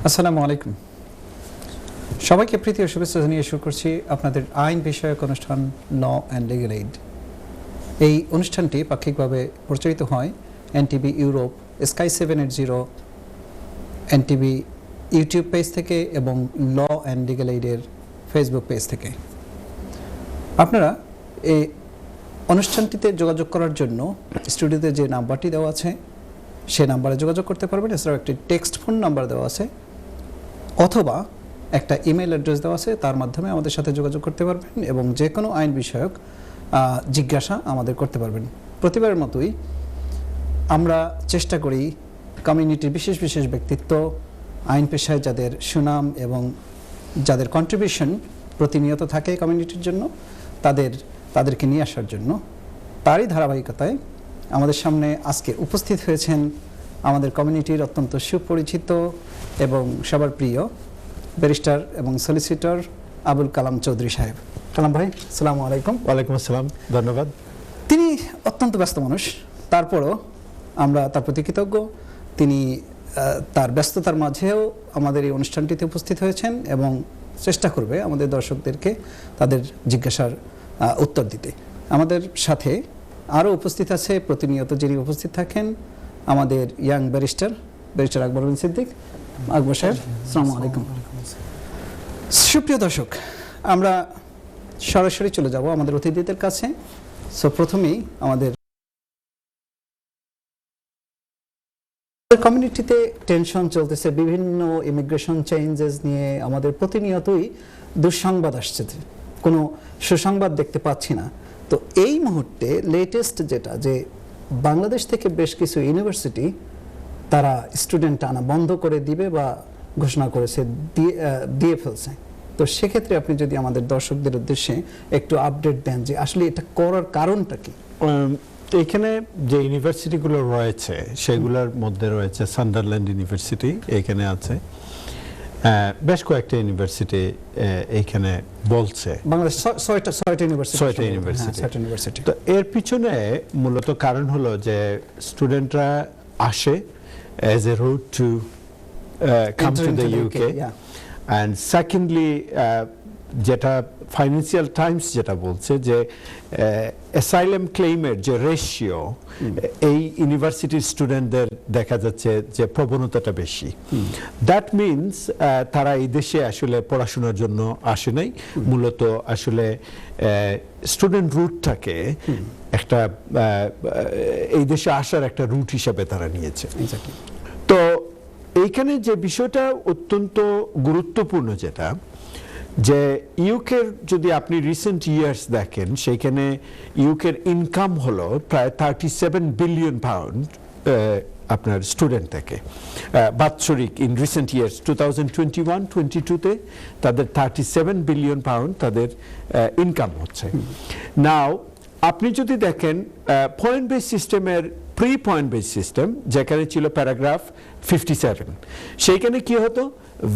আসসালামু আলাইকুম। সবাইকে প্রীতি ও শুভেচ্ছা জানিয়ে শুরু করছি আপনাদের আইন বিষয়ক অনুষ্ঠান ল অ্যান্ড লিগ্যাল এইড। এই অনুষ্ঠানটি পাক্ষিকভাবে প্রচারিত হয় NTV Europe, sky 780, NTV YouTube page থেকে এবং ল অ্যান্ড লিগ্যাল এইডের ফেসবুক পেজ থেকে। আপনারা এই অনুষ্ঠানটিতে যোগাযোগ করার জন্য স্টুডিওতে যে নাম্বারটি দেওয়া আছে সে নাম্বারে যোগাযোগ করতে পারবেন। এছাড়াও একটি টেক্সট ফোন নাম্বার দেওয়া আছে অথবা একটা ইমেল অ্যাড্রেস দেওয়া আছে, তার মাধ্যমে আমাদের সাথে যোগাযোগ করতে পারবেন এবং যে কোনো আইন বিষয়ক জিজ্ঞাসা আমাদের করতে পারবেন। প্রতিবারের মতোই আমরা চেষ্টা করি কমিউনিটির বিশেষ বিশেষ ব্যক্তিত্ব, আইন পেশায় যাদের সুনাম এবং যাদের কন্ট্রিবিউশন প্রতিনিয়ত থাকে কমিউনিটির জন্য তাদেরকে নিয়ে আসার জন্য। তারই ধারাবাহিকতায় আমাদের সামনে আজকে উপস্থিত হয়েছেন আমাদের কমিউনিটির অত্যন্ত সুপরিচিত এবং সবার প্রিয় ব্যারিস্টার এবং সলিসিটর আবুল কালাম চৌধুরী সাহেব। কালাম ভাই, আসসালামু আলাইকুম। ওয়ালাইকুম আসসালাম, ধন্যবাদ। তিনি অত্যন্ত ব্যস্ত মানুষ, তারপরও আমরা তার প্রতি কৃতজ্ঞ। তিনি তার ব্যস্ততার মাঝেও আমাদের এই অনুষ্ঠানটিতে উপস্থিত হয়েছেন এবং চেষ্টা করবে আমাদের দর্শকদেরকে তাদের জিজ্ঞাসার উত্তর দিতে। আমাদের সাথে আরও উপস্থিত আছে, প্রতিনিয়ত যিনি উপস্থিত থাকেন, আমাদের ইয়াং ব্যারিস্টার আকবর বিন সিদ্দিক। আকবর সাহেব, আসসালামু আলাইকুম। সুপ্রিয় দর্শক, আমরা সরাসরি চলে যাব আমাদের অতিথিদের কাছে। সো প্রথমেই আমাদের কমিউনিটিতে টেনশন চলতেছে, বিভিন্ন ইমিগ্রেশন চেঞ্জেস নিয়ে আমাদের প্রতিনিয়তই দুঃসংবাদ আসছে, কোনো সুসংবাদ দেখতে পাচ্ছি না। তো এই মুহূর্তে লেটেস্ট যেটা, যে বাংলাদেশ থেকে বেশ কিছু ইউনিভার্সিটি তারা স্টুডেন্ট আনা বন্ধ করে দিবে বা ঘোষণা করেছে, দিয়ে ফেলছে। তো সেক্ষেত্রে আপনি যদি আমাদের দর্শকদের উদ্দেশ্যে একটু আপডেট দেন যে আসলে এটা করার কারণটা কি। এখানে যে ইউনিভার্সিটিগুলো রয়েছে সেগুলোর মধ্যে রয়েছে সান্ডারল্যান্ড ইউনিভার্সিটি, এখানে আছে বেশ কয়েকটা ইউনিভার্সিটি এইখানে বলছে, বাংলাদেশ ছয়টা ইউনিভার্সিটি। তো এর পিছনে মূলত কারণ হলো যে স্টুডেন্টরা আসে as a route to come to the UK, and secondly যেটা ফাইন্যান্সিয়াল টাইমস যেটা বলছে যে অ্যাসাইলাম ক্লেইমের যে রেশিও এই ইউনিভার্সিটির স্টুডেন্টদের দেখা যাচ্ছে যে প্রবণতাটা বেশি। দ্যাট মিনস তারা এই দেশে আসলে পড়াশোনার জন্য আসে নাই, মূলত আসলে স্টুডেন্ট রুটটাকে একটা এই দেশে আসার একটা রুট হিসাবে তারা নিয়েছে। তো এইখানে যে বিষয়টা অত্যন্ত গুরুত্বপূর্ণ যেটা, যে ইউকের যদি আপনি রিসেন্ট ইয়ার্স দেখেন, সেইখানে ইউকের ইনকাম হলো প্রায় 37 বিলিয়ন পাউন্ড আপনার স্টুডেন্ট থেকে বাৎসরিক। ইন রিসেন্ট ইয়ার্স 2021-22-তে তাদের 37 বিলিয়ন পাউন্ড তাদের ইনকাম হচ্ছে। নাও আপনি যদি দেখেন পয়েন্ট বেস সিস্টেমের প্রি পয়েন্ট বেস সিস্টেম যেখানে ছিল প্যারাগ্রাফ 57, সেইখানে কি হতো,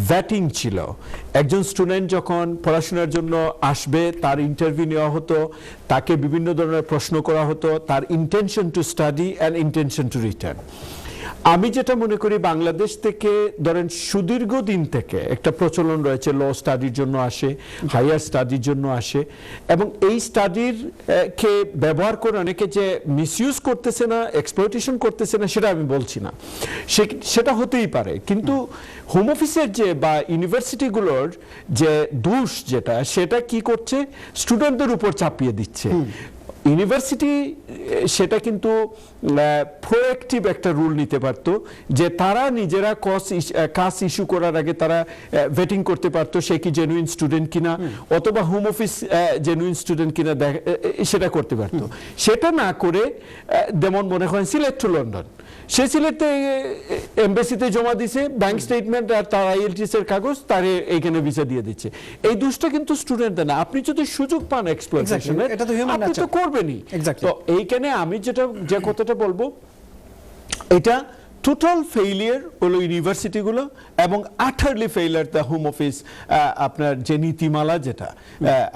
ভ্যাটিং ছিল। একজন স্টুডেন্ট যখন পড়াশোনার জন্য আসবে তার ইন্টারভিউ নেওয়া হতো, তাকে বিভিন্ন ধরনের প্রশ্ন করা হতো, তার intention to study and intention to return. আমি যেটা মনে করি বাংলাদেশ থেকে ধরেন সুদীর্ঘ দিন থেকে একটা প্রচলন রয়েছে, ল স্টাডির জন্য আসে, হায়ার স্টাডির জন্য আসে, এবং এই স্টাডির কে ব্যবহার করে অনেকে যে মিসইউজ করতেছে না, এক্সপ্লয়টেশন করতেছে না, সেটা আমি বলছি না, সেটা হতেই পারে। কিন্তু হোম অফিসের যে বা ইউনিভার্সিটিগুলোর যে দোষ যেটা, সেটা কি করছে, স্টুডেন্টদের উপর চাপিয়ে দিচ্ছে। ইউনিভার্সিটি সেটা কিন্তু প্রোঅ্যাক্টিভ একটা রুল নিতে পারতো, যে তারা নিজেরা কাজ ইস্যু করার আগে তারা ভেটিং করতে পারতো সে কি জেনুইন স্টুডেন্ট কিনা, অথবা হোম অফিস জেনুইন স্টুডেন্ট কিনা সেটা করতে পারতো। সেটা না করে যেমন মনে হয় সিলেট টু লন্ডন, সে সিলেটে এমবাসিতে জমা দিছে ব্যাংক স্টেটমেন্ট আর তার আইএলটিএস এর কাগজ, তার এইখানে ভিসা দিয়ে দিচ্ছে। এই দোষটা কিন্তু স্টুডেন্টদের না। আপনি যদি সুযোগ পান এক্সপ্লয়টেশনের, আপনি তো করবেনই। তো এইখানে আমি যে কথাটা বলবো, এটা টোটাল ফেইলিয়ার হলো ইউনিভার্সিটিগুলো এবং আটারলি ফেইলিয়ার দ্য হোম অফিস। আপনার যে নীতিমালা, যেটা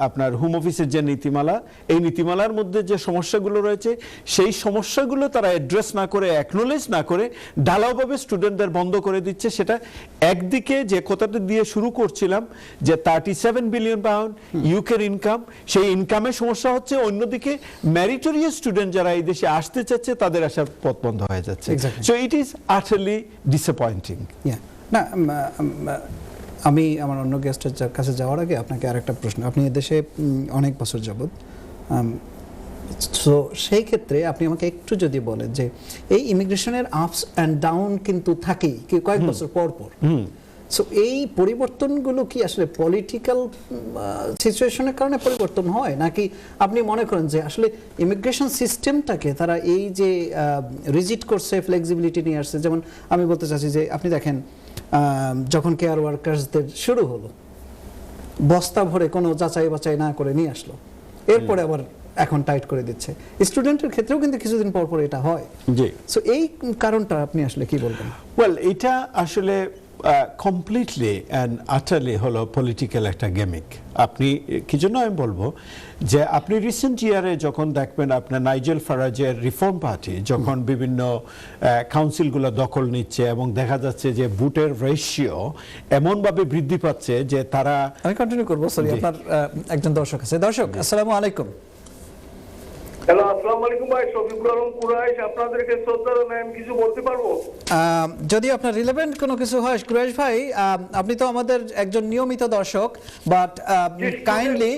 আপনার হোম অফিসের যে নীতিমালা, এই নীতিমালার মধ্যে যে সমস্যাগুলো রয়েছে সেই সমস্যাগুলো তারা অ্যাড্রেস না করে, অ্যাকনোলেজ না করে ঢালাওভাবে স্টুডেন্টদের বন্ধ করে দিচ্ছে। সেটা একদিকে যে কথাটা দিয়ে শুরু করছিলাম যে 37 বিলিয়ন পাউন্ড ইউকের ইনকাম, সেই ইনকামের সমস্যা হচ্ছে, অন্যদিকে মেরিটোরিয়াস স্টুডেন্ট যারা এই দেশে আসতে চাচ্ছে তাদের আসার পথ বন্ধ হয়ে যাচ্ছে। So it is utterly disappointing. না, আমি আমার অন্য গেস্টের কাছে যাওয়ার আগে আপনাকে আরেকটা প্রশ্ন। আপনি এদেশে অনেক বছর যাবত, সো সেই ক্ষেত্রে আপনি আমাকে একটু যদি বলেন যে এই ইমিগ্রেশনের আপস অ্যান্ড ডাউন কিন্তু থাকেই কয়েক বছর পর পর, সো এই পরিবর্তনগুলো কি আসলে পলিটিক্যাল সিচুয়েশনের কারণে পরিবর্তন হয়, নাকি আপনি মনে করেন যে আসলে ইমিগ্রেশন সিস্টেমটাকে তারা এই যে রিজিট করছে, ফ্লেক্সিবিলিটি নিয়ে আসছে? যেমন আমি বলতে চাচ্ছি যে আপনি দেখেন যখন কেয়ার ওয়ার্কার্সদের শুরু হলো, বস্তা ভরে কোনো যাচাই বাছাই না করে নিয়ে আসলো, এরপরে আবার এখন টাইট করে দিচ্ছে। স্টুডেন্টের ক্ষেত্রেও কিন্তু কিছুদিন পর পর এটা হয়। জি, সো এই কারণটা আপনি আসলে কি বলবেন? ওয়েল, এটা আসলে কমপ্লিটলি অ্যান্ড আটারলি হলো পলিটিক্যাল একটা গেমিক। আপনি কি জন্য আমি বলবো যে আপনি রিসেন্ট ইয়ারে যখন দেখবেন আপনার নাইজেল ফারাজের রিফর্ম পার্টি যখন বিভিন্ন কাউন্সিলগুলো দখল নিচ্ছে এবং দেখা যাচ্ছে যে ভোটের রেশিও এমনভাবে বৃদ্ধি পাচ্ছে যে তারা, আমি কন্টিনিউ করবো, সরি, আপনার একজন দর্শক আছে। দর্শক, আসসালামু আলাইকুম। হ্যালো, আসসালামু আলাইকুম ভাই, শফিকুল আলম কুরাইশ। আপনাদেরকে শ্রদ্ধা জানাই, আমি কিছু বলতে পারবো? যদি আপনার রিলেভেন্ট কোনো কিছু হয় কুরাইশ ভাই, আপনি তো আমাদের একজন নিয়মিত দর্শক, বাট কাইন্ডলি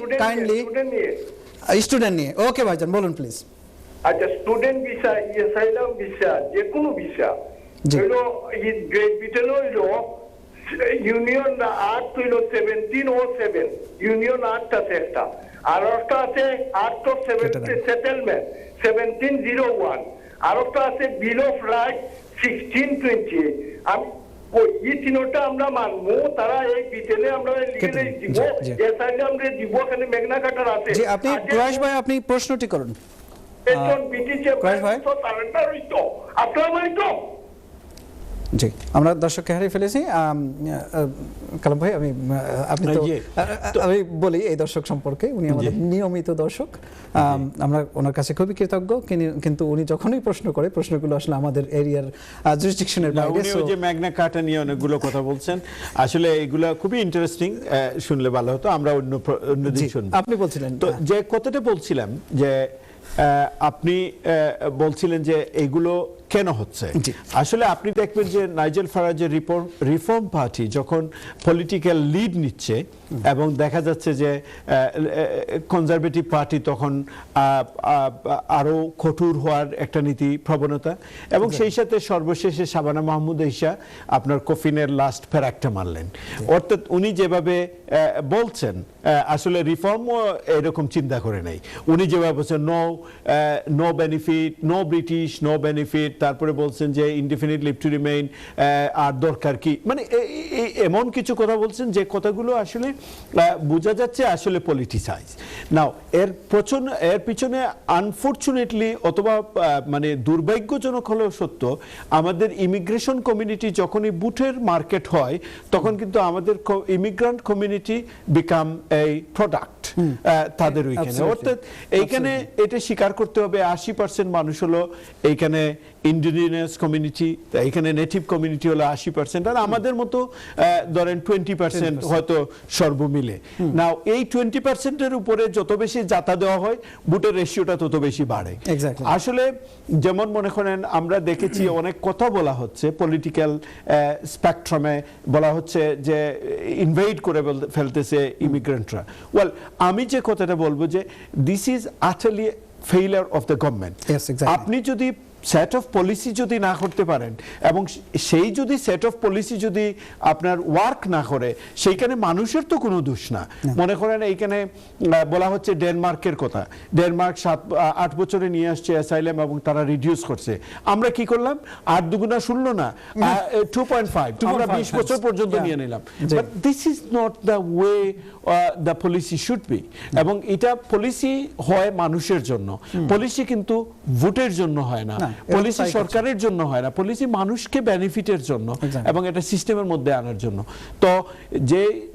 স্টুডেন্ট নিয়ে। ওকে ভাইজান, বলুন প্লিজ। আচ্ছা, স্টুডেন্ট ভিসা, অ্যাসাইলাম ভিসা, যে কোনো ভিসা হইলো গ্রেট ব্রিটেন হইলো ইউনিয়ন আক্ট হইলো 1707, ইউনিয়ন আক্ট আছে একটা, আর একটা আছে আক্ট অফ সেটেলমেন্ট 1701, আর একটা আছে বিল অফ রাইট 1628। আমি এই তিনটা আমরা মানবো, তারা এই ব্রিটেনে আমরা লিগেলি দিব, অ্যাসাইলাম রে দিব, এখানে মেগনা কার্টার আছে। জি, আপনি কুরাইশ ভাই আপনি প্রশ্নটি করুন। একজন ব্রিটিশের তো সারেন্ডার হইতো, আপনারা মাইতো। জি, আমরা দর্শককে হারিয়ে ফেলেছি। কালাম ভাই, আমি বলি এই দর্শক সম্পর্কে, উনি আমাদের নিয়মিত দর্শক, আমরা ওনার কাছে খুবই কৃতজ্ঞ, কিন্তু উনি যখনই প্রশ্ন করে, প্রশ্নগুলো আসলে আমাদের এরিয়ার জুরিসডিকশনের বাইরে। উনি ওই যে ম্যাগনা কার্টা নিয়ে অনেকগুলো কথা বলছেন, আসলে এগুলো খুবই ইন্টারেস্টিং, শুনলে ভালো হতো, আমরা অন্য দিন শুনবো। আপনি বলছিলেন তো যে কথাটা বলছিলাম যে আপনি বলছিলেন যে এগুলো কেন হচ্ছে। আসলে আপনি দেখবেন যে নাইজেল ফারাজের রিফর্ম পার্টি যখন পলিটিক্যাল লিড নিচ্ছে এবং দেখা যাচ্ছে যে কনজারভেটিভ পার্টি তখন আরো কঠোর হওয়ার একটা নীতি প্রবণতা, এবং সেই সাথে সর্বশেষে শাবানা মাহমুদ ঈশা আপনার কফিনের লাস্ট ফেরাকটা মারলেন। অর্থাৎ উনি যেভাবে বলছেন আসলে রিফর্মও এরকম চিন্তা করে নাই। উনি যেভাবে বলছেন no benefit, no British, no benefit, তারপরে বলছেন যে ইনডিফিনিট লিভ টু রিমেইন, আর দরকার কি, মানে এমন কিছু কথা বলছেন যে কথাগুলো আসলে বোঝা যাচ্ছে আসলে পলিটিসাইজ। নাও এর পিছনে আনফরচুনেটলি অথবা মানে দুর্ভাগ্যজনক হলেও সত্য, আমাদের ইমিগ্রেশন কমিউনিটি যখনই বুটের মার্কেট হয় তখন কিন্তু আমাদের ইমিগ্রান্ট কমিউনিটি বিকাম এই প্রোডাক্ট তাদের ওইখানে। অর্থাৎ এইখানে এটা স্বীকার করতে হবে 80% মানুষ হলো এইখানে ইন্ডিজিনাস কমিউনিটি, এখানে নেটিভ কমিউনিটি হলো 80%, আর আমাদের মতো ধরেন 20% হয়তো সর্বমিলে। নাও এই 20%-এর উপরে যত বেশি যাতা দেওয়া হয় বুটের রেশিওটা তত বেশি বাড়ে। আসলে যেমন মনে করেন আমরা দেখেছি অনেক কথা বলা হচ্ছে পলিটিক্যাল স্পেকট্রামে, বলা হচ্ছে যে ইনভেড করে ফেলতেছে ইমিগ্রেন্টরা। ওয়েল, আমি যে কথাটা বলবো যে this is আটারলি failure of the government. আপনি যদি সেট অফ পলিসি যদি না করতে পারেন এবং সেই যদি সেট অফ পলিসি যদি আপনার ওয়ার্ক না করে, সেইখানে মানুষের তো কোনো দোষ না। মনে করেন এইখানে বলা হচ্ছে ডেনমার্কের কথা, ডেনমার্ক 8 বছরে নিয়ে আসছে অ্যাসাইলাম এবং তারা রিডিউস করছে। আমরা কি করলাম? 8 দুগুণা 16 না, 2.5, আমরা 20 বছর পর্যন্ত নিয়ে নিলাম। But this is not the way the policy should be. এবং এটা পলিসি হয় মানুষের জন্য, পলিসি কিন্তু ভোটের জন্য হয় না। পলিসি সরকারের জন্য হয় না, পলিসি মানুষকে বেনিফিটের জন্য Exactly. এবং এটা সিস্টেমের মধ্যে আনার জন্য। তো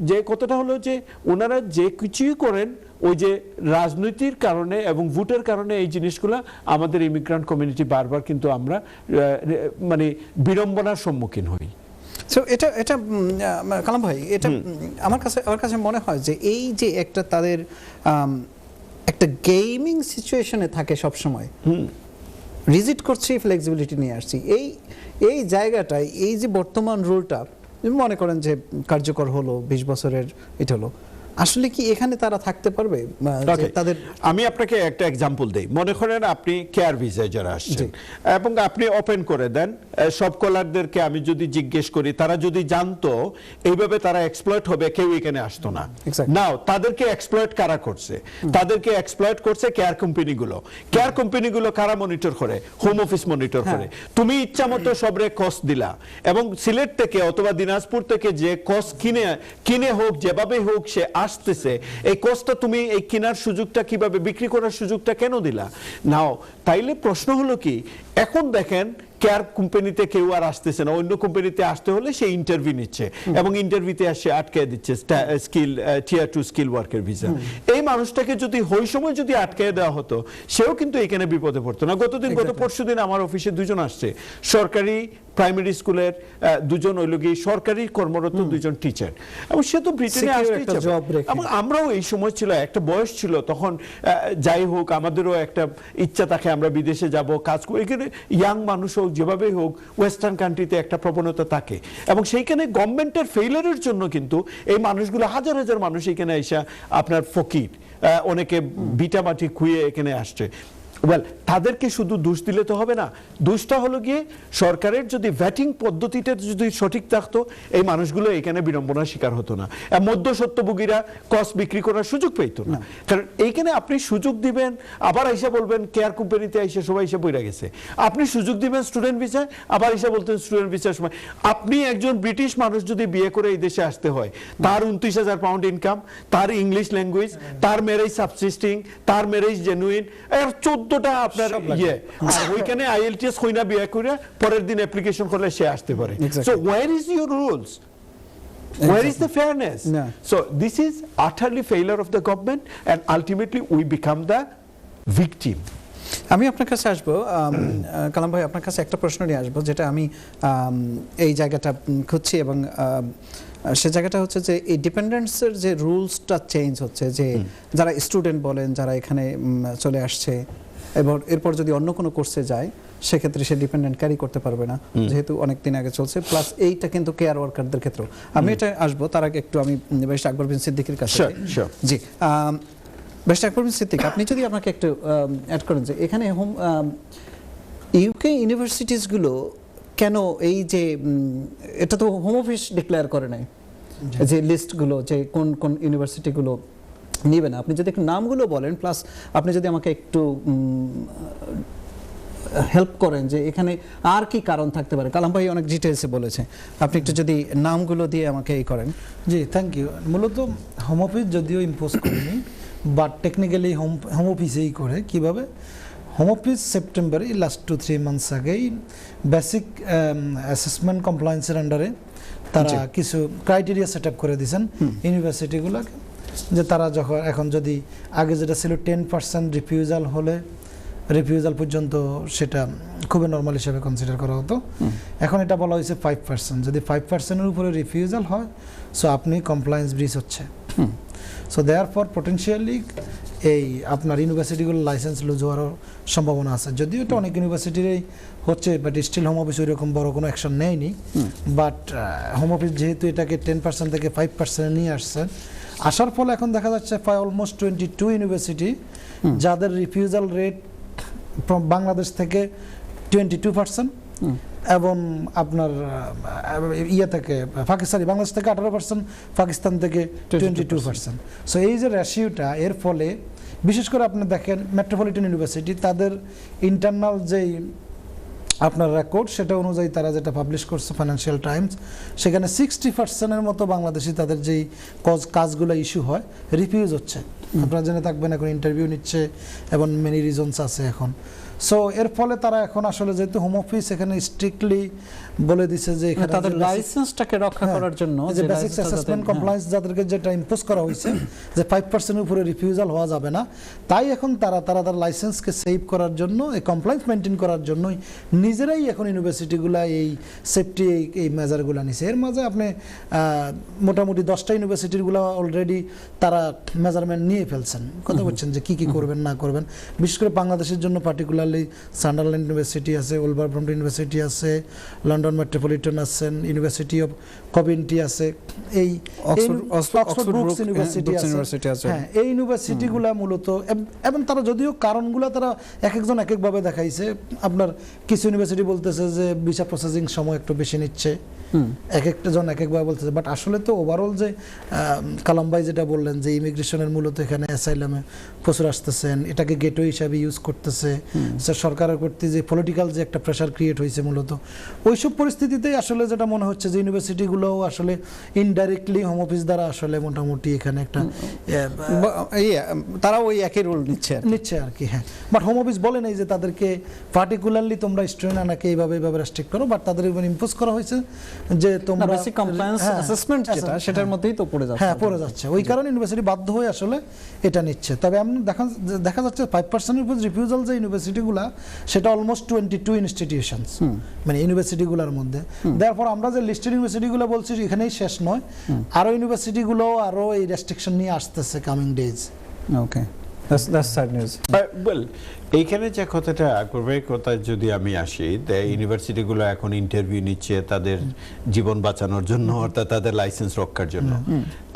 যে কথাটা হলো যে ওনারা যে কিছুই করেন ওই যে রাজনীতির কারণে এবং ভোটের কারণে এই জিনিসগুলো আমাদের ইমিগ্রান্ট কমিউনিটি বারবার কিন্তু আমরা মানে বিড়ম্বনার সম্মুখীন হই। সো এটা কালাম ভাই, এটা আমার কাছে মনে হয় যে এই যে একটা তাদের একটা গেমিং সিচুয়েশনে থাকে সব সময়, রিজিট করছি, ফ্লেক্সিবিলিটি নিয়ে আসছি, এই জায়গাটায় এই যে বর্তমান রুলটা মনে করেন যে কার্যকর হলো 20 বছরের, এটা হলো আসলে কি এখানে তারা থাকতে পারবে? তাদের আমি আপনাকে একটা এক্সাম্পল দেই। মনে করেন আপনি কেয়ার ভিসায় যারা আসছেন এবং আপনি ওপেন করে দেন, সব কলারদেরকে আমি যদি জিজ্ঞেস করি তারা যদি জানতো এইভাবে তারা এক্সপ্লয়েট হবে, কেউ এখানে আসতো না। নাও তাদেরকে এক্সপ্লয়েট কারা করছে? তাদেরকে এক্সপ্লয়েট করছে কেয়ার কোম্পানিগুলো। কেয়ার কোম্পানিগুলো কারা মনিটর করে? হোম অফিস মনিটর করে। তুমি ইচ্ছা মতো সবরে কস্ট দিলা এবং সিলেট থেকে অথবা দিনাজপুর থেকে যে কস্ট কিনে হোক যেভাবে হোক সে আসতেছে, এই কষ্টটা তুমি এই কেনার সুযোগটা কিভাবে, বিক্রি করার সুযোগটা কেন দিলা? নাও তাইলে প্রশ্ন হলো কি, এখন দেখেন কেয়ার কোম্পানিতে কেউ আর আসতেছে না, অন্য কোম্পানিতে আসতে হলে সে ইন্টারভিউ নিচ্ছে এবং ইন্টারভিউতে আসে আটকে দিচ্ছে স্কিল টিয়ার 2 স্কিল ওয়ার্কার ভিসা। এই মানুষটাকে যদি ওই সময় যদি আটকে দেওয়া হতো, সেও কিন্তু এখানে বিপদে পড়তো না। গত পরশুদিন আমার অফিসে 2 জন আসছে, সরকারি প্রাইমারি স্কুলের 2 জন ওই লোকই সরকারি কর্মরত 2 জন টিচার, এবং সে তো ব্রিটেনে আসতে এবং আমরাও এই সময় ছিল, একটা বয়স ছিল তখন, যাই হোক আমাদেরও একটা ইচ্ছা থাকে আমরা বিদেশে যাব, কাজ করব। এখানে ইয়াং মানুষ হোক যেভাবে হোক ওয়েস্টার্ন কান্ট্রিতে একটা প্রবণতা থাকে এবং সেইখানে গভর্নমেন্টের ফেইলিয়ারের জন্য কিন্তু এই মানুষগুলো হাজার হাজার মানুষ এখানে এসে আপনার ফকির, অনেকে বিটা মাটি খুঁয়ে এখানে আসছে। ওয়েল, তাদেরকে শুধু দোষ দিলে তো হবে না। দোষটা হলো গিয়ে সরকারের যদি ভ্যাটিং পদ্ধতিটা যদি সঠিক থাকতো, এই মানুষগুলো এখানে বিড়ম্বনার শিকার হতো না, মধ্যস্বত্বভোগীরা কস বিক্রি করার সুযোগ পেত না। কারণ এইখানে আপনি সুযোগ দিবেন, আবার এসে বলবেন কেয়ার কোম্পানিতে এসে সবাই এসে বইরা গেছে। আপনি সুযোগ দিবেন স্টুডেন্ট ভিসায়, আবার এসে বলতেন স্টুডেন্ট ভিসার সময়। আপনি একজন ব্রিটিশ মানুষ যদি বিয়ে করে এই দেশে আসতে হয়, তার 29,000 পাউন্ড ইনকাম, তার ইংলিশ ল্যাঙ্গুয়েজ, তার ম্যারেজ সাবসিস্টিং, তার ম্যারেজ জেনুইন, এর 14টা আপনার ইয়ে, আর ওইখানে আইএলটিএস কইনা বিয়ে করে পরের দিন অ্যাপ্লিকেশন করলে সে আসতে পারে। So where is your rules? Where is the fairness? So this is utterly failure of the government and ultimately we become the victim. আমি আপনার কাছে আসবো কালাম ভাই, আপনার কাছে একটা প্রশ্ন নিয়ে আসবো, যেটা আমি এই জায়গাটা খুঁজছি এবং সে জায়গাটা হচ্ছে যে এই ডিপেন্ডেন্সের যে রুলসটা চেঞ্জ হচ্ছে, যে যারা স্টুডেন্ট বলেন যারা এখানে চলে আসছে এবং এরপর যদি অন্য কোনো কোর্সে যায় সেক্ষেত্রে সে ডিপেন্ডেন্ট ক্যারি করতে পারবে না, যেহেতু অনেক দিন আগে চলছে। প্লাস এইটা কিন্তু কেয়ার ওয়ার্কারদের ক্ষেত্রেও। আমি এটা আসবো, তার আগে একটু আমি ব্যারিস্টার আকবর বিন সিদ্দিকীর কাছে। জি ব্যারিস্টার আকবর বিন সিদ্দিক, আপনি যদি আমাকে একটু অ্যাড করেন যে এখানে ইউকে ইউনিভার্সিটিসগুলো কেন এই যে এটা তো হোম অফিস ডিক্লেয়ার করে নাই যে লিস্টগুলো, যে কোন কোন ইউনিভার্সিটিগুলো নেবে না, আপনি যদি একটু নামগুলো বলেন, প্লাস আপনি যদি আমাকে একটু হেল্প করেন যে এখানে আর কি কারণ থাকতে পারে। কালাম ভাই অনেক ডিটেলসে বলেছে, আপনি একটু যদি নামগুলো দিয়ে আমাকে এই করেন। জি, থ্যাংক ইউ। মূলত হোম অফিস যদিও ইম্পোজ করেনি, বাট টেকনিক্যালি হোম অফিসেই করে। কিভাবে? হোম অফিস সেপ্টেম্বরে লাস্ট 2-3 মান্থস আগেই বেসিক অ্যাসেসমেন্ট কমপ্লায়েন্সের আন্ডারে তারা কিছু ক্রাইটেরিয়া সেট আপ করে দিয়েছেন ইউনিভার্সিটিগুলোকে, যে তারা যখন এখন যদি আগে যেটা ছিল 10% রিফিউজাল হলে রিফিউজাল পর্যন্ত সেটা খুবই নর্মাল হিসেবে কনসিডার করা হতো, এখন এটা বলা হয়েছে 5%। যদি 5%-এর উপরে রিফিউজাল হয়, সো আপনি কমপ্লায়েন্স ব্রিচ হচ্ছে। সো দেয়ার ফর পটেন্সিয়ালি এই আপনার ইউনিভার্সিটিগুলোর লাইসেন্স লুজ হওয়ারও সম্ভাবনা আছে। যদিও এটা অনেক ইউনিভার্সিটিরই হচ্ছে, বাট স্টিল হোম অফিস ওইরকম বড় কোনো অ্যাকশন নেয়নি। বাট হোম অফিস যেহেতু এটাকে 10% থেকে 5% নিয়ে আসছে, আসার ফলে এখন দেখা যাচ্ছে অলমোস্ট 22 ইউনিভার্সিটি যাদের রিফিউজাল রেট বাংলাদেশ থেকে 22% এবং আপনার থেকে বাংলাদেশ থেকে 18%, পাকিস্তান থেকে 22%। সো এই যে রেশিওটা, এর ফলে বিশেষ করে আপনি দেখেন মেট্রোপলিটন ইউনিভার্সিটি তাদের ইন্টারনাল যেই আপনার রেকর্ড, সেটা অনুযায়ী তারা যেটা পাবলিশ করছে ফাইন্যান্সিয়াল টাইমস, সেখানে 60%-এর মতো বাংলাদেশি তাদের যেই কাজগুলো ইস্যু হয় রিফিউজ হচ্ছে। আপনারা জেনে থাকবেন এখন ইন্টারভিউ নিচ্ছে এবং মেনি রিজনস আছে এখন। সো এর ফলে তারা এখন আসলে যেহেতু হোম অফিস এখানে স্ট্রিক্টলি বলে দিছে যে এখানে তাদের লাইসেন্সটাকে রক্ষা করার জন্য যে বেসিক অ্যাসেসমেন্ট কমপ্লায়েন্স যাদেরকে যেটা ইম্পোজ করা হয়েছে যে 5% উপরে রিফিউজাল হওয়া যাবে না, তাই এখন তারা তাদের লাইসেন্সকে সেভ করার জন্য এই কমপ্লায়েন্স মেনটেন করার জন্যই নিজেরাই এখন ইউনিভার্সিটিগুলো এই সেফটি এই মেজারগুলো নিছে। এর মাঝে আপনি মোটামুটি 10টা ইউনিভার্সিটিগুলো অলরেডি তারা মেজারমেন্ট নিয়ে ফেলছেন, কথা বলছেন যে কি করবেন না করবেন। বিশেষ করে বাংলাদেশের জন্য পার্টিকুলারলি সান্ডারল্যান্ড ইউনিভার্সিটি আছে, ওলভারহ্যাম্পটন ইউনিভার্সিটি আছে, লন্ডন মেট্রোপলিটন আছেন, ইউনিভার্সিটি অফ কভিন্টি আছে, এই অক্সফোর্ড ব্রুকস ইউনিভার্সিটি আছে। হ্যাঁ, এই ইউনিভার্সিটিগুলা মূলত এবং তারা যদিও কারণগুলো তারা এক একজন এক একভাবে দেখাইছে। আপনার কিছু ইউনিভার্সিটি বলতেছে যে ভিসা প্রসেসিং সময় একটু বেশি নিচ্ছে, এক একটা জন এক একভাবে বলতেছে, বাট আসলে তো ওভারঅল যে কালাম ভাই যেটা বললেন যে ইমিগ্রেশনের মূলত এখানে অ্যাসাইলামে প্রচুর আসতেছেন, এটাকে গেটওয়ে হিসাবে ইউজ করতেছে সরকারের প্রতি যে পলিটিক্যাল যে একটা প্রেশার ক্রিয়েট হয়েছে মূলত ওইসব পরিস্থিতিতেই আসলে যেটা মনে হচ্ছে যে ইউনিভার্সিটিগুলোও আসলে ইনডাইরেক্টলি হোম অফিস দ্বারা আসলে মোটামুটি এখানে একটা তারা ওই একই রোল নিচ্ছে আর কি। হ্যাঁ, বাট হোম অফিস বলে নাই যে তাদেরকে পার্টিকুলারলি তোমরা স্টুডেন্ট আনাকে এইভাবে রেস্ট্রিক্ট করো, বাট তাদের উপর ইম্পোজ করা হয়েছে যে তোমরা বেসিক কমপ্লায়েন্স অ্যাসেসমেন্ট যেটা সেটার মধ্যেই তো পড়ে যাচ্ছে। হ্যাঁ, পড়ে যাচ্ছে। ওই কারণে ইউনিভার্সিটি বাধ্য হয়ে আসলে এটা নিচ্ছে। তবে আমরা দেখা যাচ্ছে 5% উপর রিফিউজাল যে ইউনিভার্সিটিগুলো সেটা অলমোস্ট 22 ইনস্টিটিউশনস, মানে ইউনিভার্সিটিগুলোর মধ্যে। তারপর আমরা যে লিস্টেড ইউনিভার্সিটিগুলো বলছি এখানেই শেষ নয়, আরো ইউনিভার্সিটিগুলো আরো এই রেস্ট্রিকশন নিয়ে আসতেছে coming days. Okay, that's sad news. Well, এইখানে যে কথাটা আকবরের কথা যদি আমি আসি, ইউনিভার্সিটিগুলো এখন ইন্টারভিউ নিচ্ছে তাদের জীবন বাঁচানোর জন্য, অর্থাৎ তাদের লাইসেন্স রক্ষার জন্য।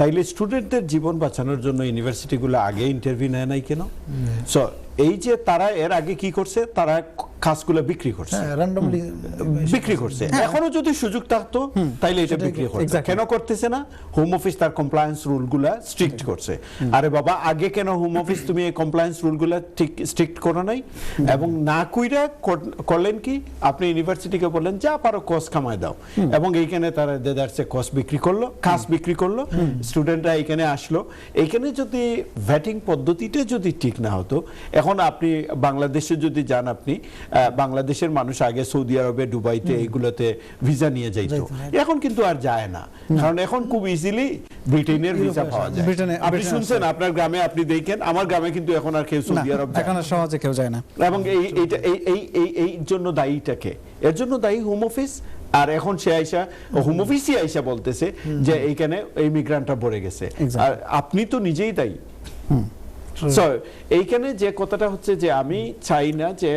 তাইলে স্টুডেন্টদের জীবন বাঁচানোর জন্য ইউনিভার্সিটিগুলো আগে ইন্টারভিউ নেয় নাই কেন? সো এই যে তারা এর আগে কি করছে, তারা কাজগুলো বিক্রি করছে, বিক্রি করছে। এখনো যদি সুযোগ থাকতো তাইলে এটা বিক্রি করছে, কেন করতেছে না? হোম অফিস তার কমপ্লায়েন্স রুলগুলা স্ট্রিক্ট করছে। আরে বাবা, আগে কেন হোম অফিস তুমি এই কমপ্লায়েন্স রুলগুলা ঠিক স্ট্রিক্ট করো নাই? এবং না কইরা করলেন কি, আপনি ইউনিভার্সিটিকে বললেন যা পারো কস্ট কামায় দাও, এবং এইখানে তারা দেদারসে কস্ট বিক্রি করলো, কাজ বিক্রি করলো, স্টুডেন্টরা এইখানে আসলো। এইখানে যদি ভ্যাটিং পদ্ধতিটা যদি ঠিক না হতো, এখন আপনি বাংলাদেশে যদি যান, আপনি বাংলাদেশের মানুষ আগে সৌদি আরবে, দুবাইতে এইগুলোতে ভিসা নিয়ে যাইতো, এখন কিন্তু আর যায় না, কারণ এখন খুব ইজিলি ব্রিটেনের ভিসা পাওয়া যায়। আপনি শুনছেন আপনার গ্রামে, আপনি দেখেন আমার গ্রামে কিন্তু এখন আর কেউ সৌদি আরব এখন সহজে কেউ যায় না। এবং এই জন্য দায়ীটাকে, এর জন্য দায়ী হোম অফিস। আর এখন সে আইসা হোম অফিসই আইসা বলতেছে যে এইখানে ইমিগ্রান্টরা ভরে গেছে, আর আপনি তো নিজেই দায়ী। এইখানে যে কথাটা হচ্ছে যে আমি চাই না যে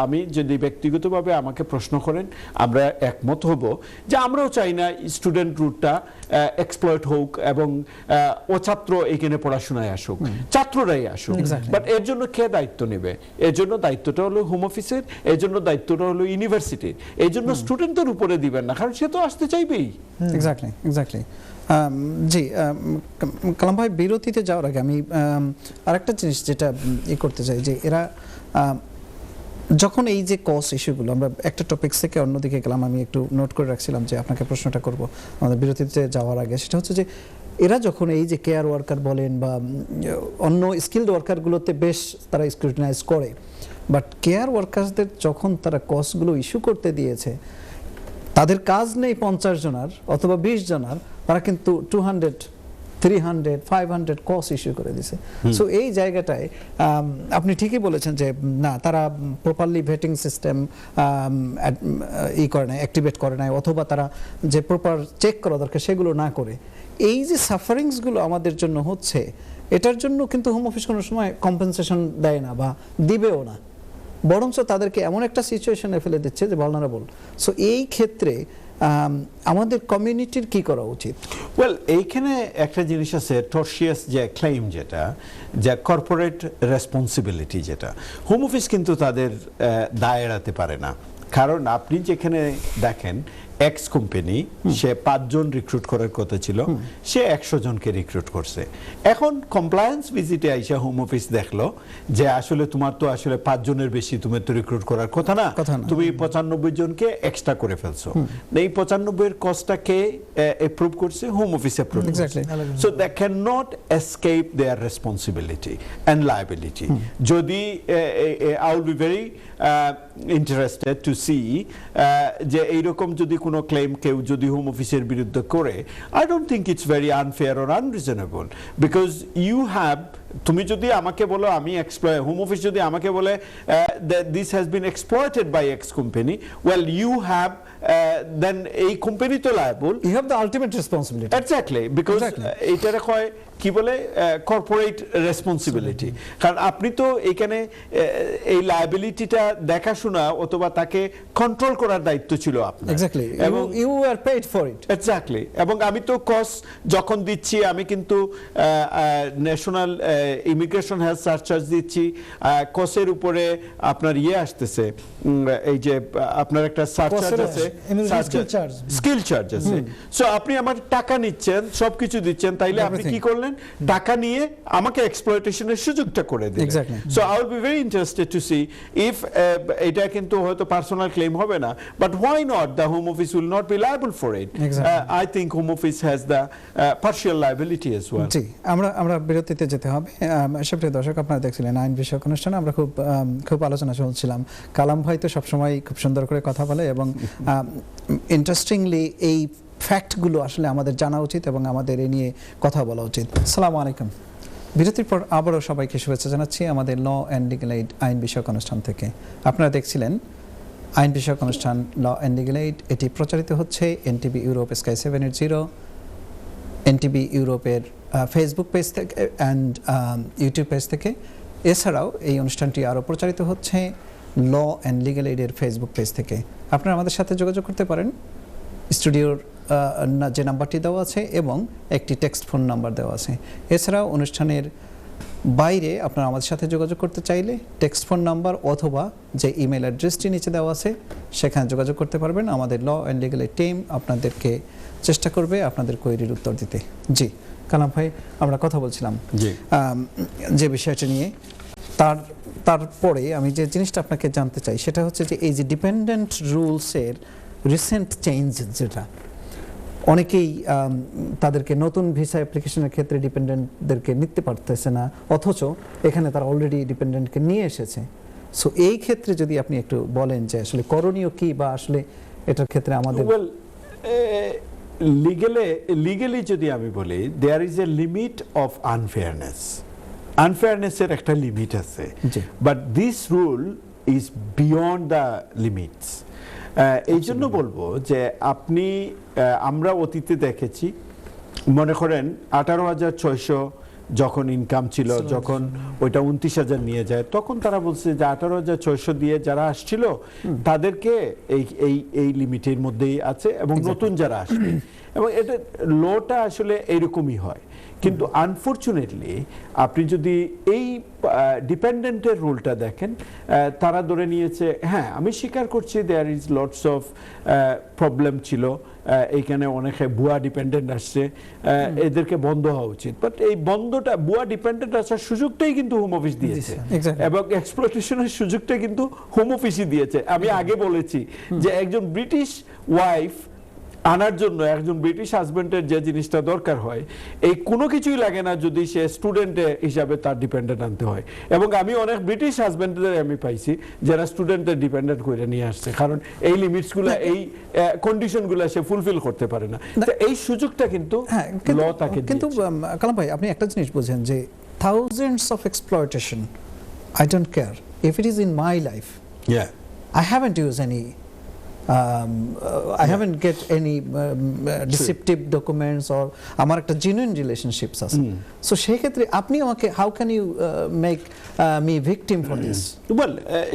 আমি যদি ব্যক্তিগতভাবে আমাকে প্রশ্ন করেন, আমরা একমত হব যে আমরাও চাই না স্টুডেন্ট রুটটা এক্সপ্লয়েট হোক এবং ছাত্র এখানে পড়াশোনায় আসুক, ছাত্ররাই আসুক। বাট এর জন্য কে দায়িত্ব নেবে? এর জন্য দায়িত্বটা হলো হোম অফিসের, এর জন্য দায়িত্বটা হলো ইউনিভার্সিটির। এই জন্য স্টুডেন্টদের উপরে দিবেন না, কারণ সে তো আসতে চাইবেই। এক্স্যাক্টলি। জি, কালাম ভাই, বিরতিতে যাওয়ার আগে আমি আরেকটা জিনিস যেটা করতে চাই, যে এরা যখন এই যে কস্ট ইস্যুগুলো, আমরা একটা টপিকস থেকে অন্যদিকে গেলাম, আমি একটু নোট করে রাখছিলাম যে আপনাকে প্রশ্নটা করব আমাদের বিরতিতে যাওয়ার আগে। সেটা হচ্ছে যে এরা যখন এই যে কেয়ার ওয়ার্কার বলেন বা অন্য স্কিলড ওয়ার্কারগুলোতে বেশ তারা স্ক্রুটিনাইজ করে, বাট কেয়ার ওয়ার্কার্সদের যখন তারা কস্টগুলো ইস্যু করতে দিয়েছে, তাদের কাজ নেই 50 জনার অথবা 20 জনার, তারা কিন্তু 200, 300, 500 কস্ট ইস্যু করে দিছে। সো এই জায়গাটায় আপনি ঠিকই বলেছেন যে না, তারা প্রপারলি ভেটিং সিস্টেম করে নাই, অ্যাক্টিভেট করে নাই, অথবা তারা যে প্রপার চেক করা দরকার সেগুলো না করে এই যে সাফারিংসগুলো আমাদের জন্য হচ্ছে, এটার জন্য কিন্তু হোম অফিস কোনো সময় কম্পেনসেশন দেয় না বা দিবেও না, বরঞ্চ তাদেরকে এমন একটা সিচুয়েশনে ফেলে দিচ্ছে যে ভালনারেবল। সো এই ক্ষেত্রে আমাদের কমিউনিটির কি করা উচিত? ওয়েল, এইখানে একটা জিনিস আছে, টর্শিয়াস যে ক্লেইম, যেটা যে কর্পোরেট রেসপন্সিবিলিটি, যেটা হোম অফিস কিন্তু তাদের দায় এড়াতে পারে না। কারণ আপনি যেখানে দেখেন এক্স কোম্পানি সে 5 জন রিক্রুট করার কথা ছিল, সে 100 জনকে রিক্রুট করছে। এখন কমপ্লায়েন্স ভিজিটে আইসা হোম অফিস দেখলো যে আসলে তোমার তো আসলে 5 জনের বেশি তুমি তো রিক্রুট করার কথা না, তুমি 95 জনকে এক্সট্রা করে ফেলছো। এই 95 এর কস্টটাকে অ্যাপ্রুভ করছে হোম অফিস অ্যাপ্রুভ করছে। So they can not escape their responsibility and liability. যদি I will be very interested to see যে এইরকম যদি কোনো ক্লেম কেউ যদি হোম অফিসের বিরুদ্ধে করে, I don't think it's very unfair or unreasonable, because you have, তুমি যদি আমাকে বলো আমি হোম অফিস যদি আমাকে বলে this has been exploited by X company, well you have then এই কোম্পানি তো liable, you have the ultimate responsibility. Exactly, because এইটারে কয় কি বলে কর্পোরেট রেসপন্সিবিলিটি। কারণ আপনি তো এখানে এই লায়াবিলিটিটা দেখাশোনা অথবা তাকে কন্ট্রোল করার দায়িত্ব ছিল আপনার। এক্স্যাক্টলি, এবং you are paid for it. Exactly, এবং আমি তো কস্ট যখন দিচ্ছি আমি কিন্তু ন্যাশনাল ইমিগ্রেশন হেলথ সার্চার্জ দিচ্ছি, কসের উপরে আপনার আসতেছে, এই যে আপনার একটা সার্চার্জ আছে, স্কিল চার্জ আছে। সো আপনি আমার টাকা নিচ্ছেন, সবকিছু দিচ্ছেন, তাইলে আপনি কি করলেন, টাকা নিয়ে আমাকে এক্সপ্লয়টেশনের সুযোগটা করে দিলেন। So I will be very interested to see if এটা কিন্তু হয়তো পার্সোনাল ক্লেম হবে না, but why not the home office will not be liable for it. I think home office has the partial liability as well. জি, আমরা বিরতিতে যেতে হবে। সুপ্রিয় দর্শক, আপনারা দেখছিলেন আইন বিষয়ক অনুষ্ঠানে, আমরা খুব আলোচনা শুনছিলাম। কালাম ভাই তো সবসময় খুব সুন্দর করে কথা বলে, এবং ইন্টারেস্টিংলি এই ফ্যাক্টগুলো আসলে আমাদের জানা উচিত এবং আমাদের এ নিয়ে কথা বলা উচিত। আসসালামু আলাইকুম। বিরতির পর আবারও সবাইকে শুভেচ্ছা জানাচ্ছি আমাদের ল অ্যান্ড লিগ্যাল এইড আইন বিষয়ক অনুষ্ঠান থেকে। আপনারা দেখছিলেন আইন বিষয়ক অনুষ্ঠান ল অ্যান্ড লিগ্যাল এইড। এটি প্রচারিত হচ্ছে এনটিভি ইউরোপ স্কাই 780, এনটিভি ইউরোপের ফেসবুক পেজ থেকে অ্যান্ড ইউটিউব পেজ থেকে। এছাড়াও এই অনুষ্ঠানটি আরও প্রচারিত হচ্ছে ল অ্যান্ড লিগ্যাল এইডের ফেসবুক পেজ থেকে। আপনারা আমাদের সাথে যোগাযোগ করতে পারেন। স্টুডিওর যে নাম্বারটি দেওয়া আছে এবং একটি টেক্সট ফোন নাম্বার দেওয়া আছে। এছাড়াও অনুষ্ঠানের বাইরে আপনারা আমাদের সাথে যোগাযোগ করতে চাইলে টেক্সট ফোন নাম্বার অথবা যে ইমেল অ্যাড্রেসটি নিচে দেওয়া আছে সেখানে যোগাযোগ করতে পারবেন। আমাদের law and legal aid team আপনাদেরকে চেষ্টা করবে আপনাদের কোয়েরির উত্তর দিতে। জি কালাম ভাই, আমরা কথা বলছিলাম যে বিষয়টা নিয়ে। তারপরে আমি যে জিনিসটা আপনাকে জানতে চাই সেটা হচ্ছে যে এই যে ডিপেন্ডেন্ট রুলসের রিসেন্ট চেঞ্জ, যেটা অনেকেই তাদেরকে নতুন ভিসা অ্যাপ্লিকেশনের ক্ষেত্রে ডিপেন্ডেন্টদেরকে নিতে পারতেছে না, অথচ এখানে তারা অলরেডি ডিপেন্ডেন্টকে নিয়ে এসেছে। সো এই ক্ষেত্রে যদি আপনি একটু বলেন যে আসলে করণীয় কি, বা আসলে এটার ক্ষেত্রে আমাদের লিগ্যালি যদি আমি বলি, there is a limit of আনফেয়ারনেসের একটা লিমিট আছে, but this rule is beyond the limits. এই জন্য বলবো যে আমরা অতীতে দেখেছি, মনে করেন 18,600 যখন ইনকাম ছিল, যখন ওইটা 29,000 নিয়ে যায়, তখন তারা বলছে যে 18,600 দিয়ে যারা আসছিল তাদেরকে এই লিমিটের মধ্যেই আছে, এবং নতুন যারা আসবে, এবং এটা লটা আসলে এইরকমই হয়। কিন্তু আনফরচুনেটলি আপনি যদি এই ডিপেন্ডেন্টের রুলটা দেখেন, তারা ধরে নিয়েছে, হ্যাঁ আমি স্বীকার করছি there is lots of problem ছিল, এইখানে অনেকে ভুয়া ডিপেন্ডেন্ট আসছে, এদেরকে বন্ধ হওয়া উচিত। বাট এই বন্ধটা, ভুয়া ডিপেন্ডেন্ট আসার সুযোগটাই কিন্তু হোম অফিস দিয়েছে, এবং এক্সপ্লয়টেশনের সুযোগটা কিন্তু হোম অফিসই দিয়েছে। আমি আগে বলেছি যে একজন ব্রিটিশ ওয়াইফ আনার জন্য একজন ব্রিটিশ হাজবেন্ডের যে জিনিসটা দরকার হয়, এই কোনো কিছুই লাগে না যদি সে স্টুডেন্ট হিসাবে তার ডিপেন্ডেন্ট আনতে হয়। এবং আমি অনেক ব্রিটিশ হাজবেন্ডদের আমি পাইছি যারা স্টুডেন্টদের ডিপেন্ডেন্ট করে নিয়ে আসছে, কারণ এই লিমিটসগুলো, এই কন্ডিশনগুলো সে ফুলফিল করতে পারে না। এই সুযোগটা কিন্তু ল তাকে দিয়েছে। কিন্তু কালাম ভাই, আপনি একটা জিনিস বোঝেন যে thousands of exploitation, I don't care if it is in my life, I haven't used any I haven't get any deceptive documents or আমার একটা genuine relationships আছে। সো সেই ক্ষেত্রে আপনি আমাকে how can you make me victim for this? Well,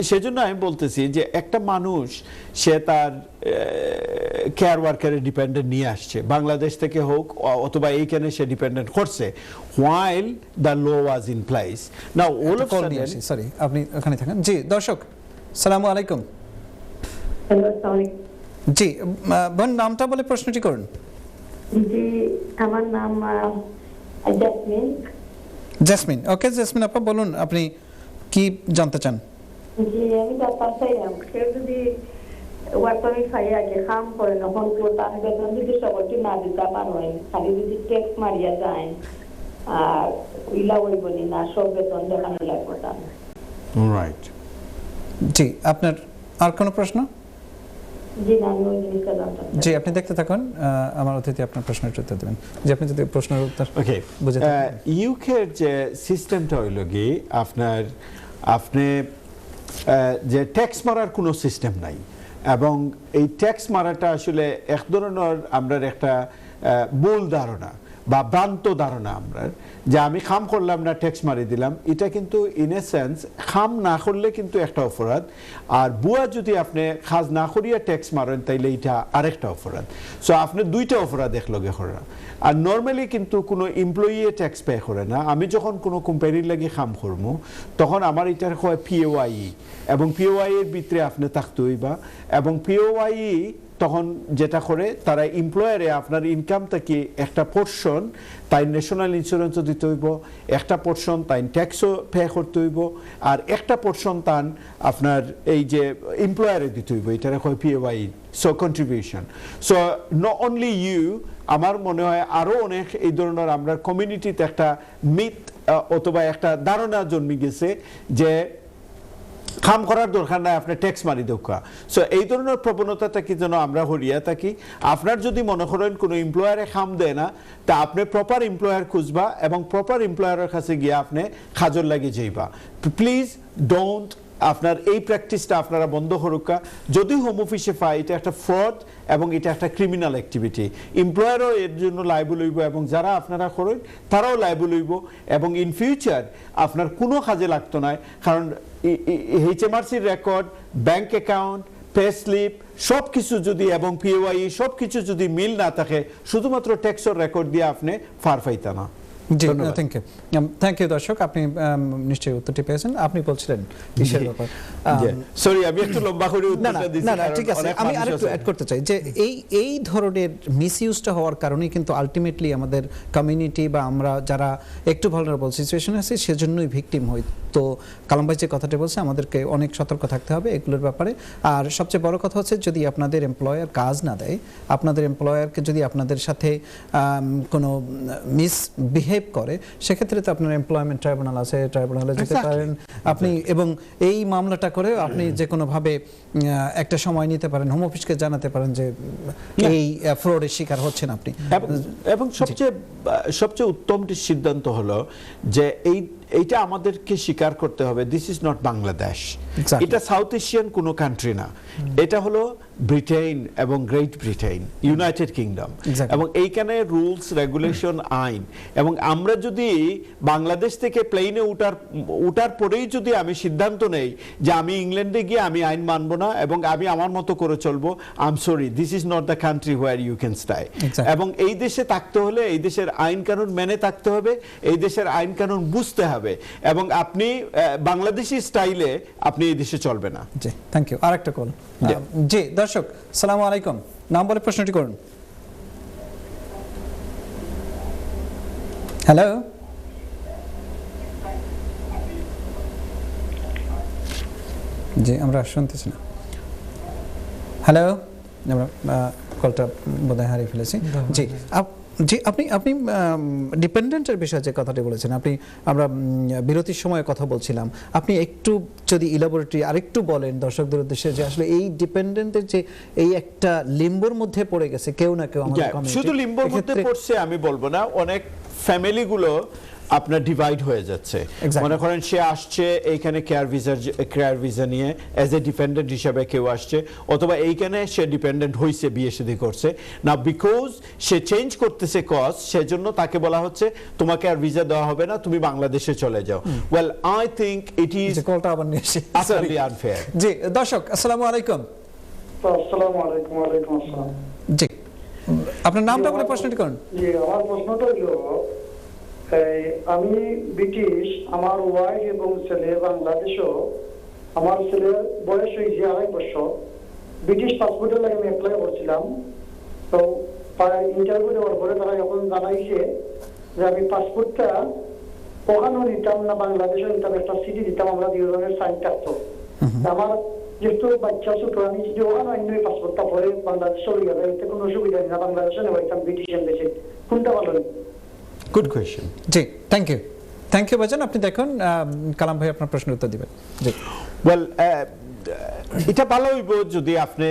সেজন্য আমি বলতেছি যে একটা মানুষ সে তার কেয়ার ওয়ার্কারের ডিপেন্ডেন্ট নিয়ে আসছে, বাংলাদেশ থেকে হোক অথবা এইখানে সে ডিপেন্ডেন্ট করছে, while the law was in place. Now all of a sudden, sorry, আপনি ওখানে থাকেন। জি দর্শক, আসসালামু আলাইকুম। জি বোন, নামটা বলে প্রশ্নটি করুন। জি, আমার নাম জেসমিন। জেসমিন, ওকে জেসমিন আপা বলুন আপনি কি জানতে চান? জি, আমি ব্যাপার চাইলাম কেউ যদি ওয়ার্কমি খাই আগে কাম করে নখন তো তার বেতন যদি সবটি না দিতে পারেন, খালি যদি ট্যাক্স মারিয়া যায় আর ইলা হইবনি না, সব বেতন দেখানো লাগবে তার। রাইট। জি, আপনার আর কোনো প্রশ্ন? জি না, আমি ওই জিনিসটা জানতাম। জি, আপনি দেখতে থাকুন, আমার অতিথি আপনার প্রশ্নের উত্তর দেবেন। যে আপনি যদি প্রশ্নের উত্তর ওকে, বুঝে থাকেন। ইউকের যে সিস্টেমটা হইল কি, আপনি যে ট্যাক্স মারার কোনো সিস্টেম নাই, এবং এই ট্যাক্স মারাটা আসলে এক ধরনের আমরা একটা ভুল ধারণা বা ভ্রান্ত ধারণা আমরা, যে আমি খাম করলাম না ট্যাক্স মারি দিলাম, এটা কিন্তু ইন এ সেন্স খাম না করলে কিন্তু একটা অপরাধ, আর বুয়া যদি আপনি খাজ না করিয়া ট্যাক্স মারেন তাইলে এটা আরেকটা অপরাধ। সো আপনি দুইটা অপরাধ একলগে করা। আর নর্মালি কিন্তু কোনো এমপ্লয়ি ট্যাক্স পে করে না। আমি যখন কোনো কোম্পানির লাগে খাম করবো তখন আমার এটার হয় পিওআই, এবং পিওআই এর ভিতরে আপনি থাকতে হইবা, এবং পিওআই তখন যেটা করে তারা এমপ্লয়ারে আপনার ইনকাম থেকে একটা পোর্শন তাই ন্যাশনাল ইন্স্যুরেন্সও দিতে হইব, একটা পোর্শন তাই ট্যাক্সও পে করতে হইব, আর একটা পোর্শন তান আপনার এই যে এমপ্লয়ারে দিতে হইব, এটার হয় POI, so contribution. So not only you, আমার মনে হয় আরও অনেক এই ধরনের আমরা কমিউনিটিতে একটা মিথ অথবা একটা ধারণা জন্মে গেছে যে খাম করার দরকার নাই, আপনার ট্যাক্স মারি দোকা। সো এই ধরনের প্রবণতাটা কি যেন আমরা হরিয়া থাকি। আপনার যদি মনে করেন কোনো এমপ্লয়ারে খাম দেয় না, তা আপনি প্রপার এমপ্লয়ার খুঁজবা এবং প্রপার এমপ্লয়ারের কাছে গিয়ে আপনি খাজর লাগিয়ে যাইবা। প্লিজ ডোন্ট, আপনার এই প্র্যাকটিসটা আপনারা বন্ধ করুকা। যদি হোম অফিসে পায়, এটা একটা ফ্রড এবং এটা একটা ক্রিমিনাল অ্যাক্টিভিটি। এমপ্লয়ারও এর জন্য লাইবল হইব এবং যারা আপনারা করেন তারাও লাইবল হইব, এবং ইন ফিউচার আপনার কোনো কাজে লাগতো না। কারণ এইচএমআরসির record, bank account, pay slip সব কিছু যদি এবং পিওআই সব কিছু যদি মিল না থাকে, শুধুমাত্র ট্যাক্সের রেকর্ড দিয়ে আপনি ফার পাইতা না। জি, থ্যাংক ইউ দর্শক, আপনি নিশ্চয়ই উত্তরটি পেয়েছেন। আপনি বলছিলেন কিসের ব্যাপার? সরি, আমি একটু লম্বা করে উত্তরটা দিছি। না ঠিক আছে, আমি আরেকটু অ্যাড করতে চাই যে এই ধরনের মিসইউজটা হওয়ার কারণেই কিন্তু আলটিমেটলি আমাদের কমিউনিটি বা আমরা যারা একটু ভালনারেবল সিচুয়েশনে আছি সেজন্যই ভিকটিম হই। তো কালাম ভাই যে কথাটা বলছে, আমাদেরকে অনেক সতর্ক থাকতে হবে এগুলোর ব্যাপারে। আর সবচেয়ে বড় কথা হচ্ছে, যদি আপনাদের এমপ্লয়ার কাজ না দেয়, আপনাদের এমপ্লয়ারকে যদি আপনাদের সাথে কোনো মিসবিহেভ করে, সেক্ষেত্রে তো আপনার এমপ্লয়মেন্ট ট্রাইব্যুনাল আছে, ট্রাইব্যুনালে যেতে পারেন আপনি, এবং এই মামলাটা করে আপনি যে কোনোভাবে একটা সময় নিতে পারেন, হোম অফিসকে জানাতে পারেন যে এই ফ্রডের শিকার হচ্ছেন আপনি। এবং সবচেয়ে উত্তম সিদ্ধান্ত হলো যে এইটা আমাদেরকে স্বীকার করতে হবে, দিস ইজ নট বাংলাদেশ, এটা সাউথ এশিয়ান কোনো কান্ট্রি না, এটা হলো ব্রিটেন এবং গ্রেট ব্রিটেন, ইউনাইটেড কিংডম, এবং এইখানে রুলস রেগুলেশন আইন। এবং আমরা যদি বাংলাদেশ থেকে প্লেনে উঠার পরেই যদি আমি সিদ্ধান্ত নেই যে আমি ইংল্যান্ডে গিয়ে আমি আইন মানবো না এবং আমি আমার মতো করে চলবো, I am sorry, this is not the country where you can stay. এবং এই দেশে থাকতে হলে এই দেশের আইন কানুন মেনে থাকতে হবে, এই দেশের আইন কানুন বুঝতে হবে, এবং আপনি বাংলাদেশি স্টাইলে আপনি এই দেশে চলবে না। জি, থ্যাংক ইউ। আরেকটা কল। জি দর্শক, আসসালামু আলাইকুম, নাম বলে প্রশ্নটি করুন। হ্যালো, জি আমরা শুনতেছি না। হ্যালো, আমরা কলটা বোধহয় হারিয়ে ফেলেছি। জি জি, আপনি ডিপেন্ডেন্টের বিষয়ে যে কথাটি বলেছেন, আমরা বিরতির সময় কথা বলছিলাম, আপনি একটু যদি ইলাবোরেটরি আরেকটু বলেন দর্শকদের উদ্দেশ্যে, যে আসলে এই ডিপেন্ডেন্টের যে এই একটা লিম্বোর মধ্যে পড়ে গেছে কেউ না কেউ আমাদের কমিউনিটি। শুধু লিম্বোর মধ্যে পড়ছে আমি বলবো না, অনেক ফ্যামিলিগুলো আপনার ডিভাইড হয়ে যাচ্ছে। মনে করেন সে আসছে এইখানে কেয়ার ভিসা নিয়ে অ্যাজ এ ডিপেন্ডেন্ট হিসাবে কেউ আসছে, অথবা এইখানে সে ডিপেন্ডেন্ট হয়েছে, বিয়ে শাদী করছে না, বিকজ সে চেঞ্জ করতেছে কজ, সেজন্য তাকে বলা হচ্ছে তোমাকে আর ভিসা দেওয়া হবে না, তুমি বাংলাদেশে চলে যাও। Well I think it is কলটা আবার নিয়ে এসে আসলে আনফেয়ার। জি দর্শক, আসসালামু আলাইকুম। আসসালামু আলাইকুম। ওয়ালাইকুম আসসালাম। জি, আপনার নামটা বলে প্রশ্নটি করুন। জি, আমার প্রশ্নটা হলো, আমি ব্রিটিশ, আমার ওয়াইফ এবং ছেলে বাংলাদেশও। আমার ছেলের বয়স হয়েছে 2.5 বছর, ব্রিটিশ পাসপোর্টের লাগে আমি অ্যাপ্লাই করছিলাম। তো ইন্টারভিউ দেওয়ার পরে তারা এখন জানাইছে যে আমি পাসপোর্টটা ওখানেও নিতাম না, বাংলাদেশেও নিতাম, একটা সিটি দিতাম, আমরা দুজনের সাইন থাকতো। আমার যেহেতু বাচ্চা ছোট, আমি যদি ওখানে অন্য পাসপোর্টটা পরে বাংলাদেশ চলে যাবে, এতে কোনো অসুবিধা নেই না, বাংলাদেশে নেবাইতাম ব্রিটিশ এমবেসি, কোনটা ভালো? Good question. জি, থ্যাংক ইউ ভাইজান। আপনি দেখুন কালাম ভাই আপনার প্রশ্নের উত্তর দিবেন। জি, ওয়েল, এটা ভালো হইব যদি আপনি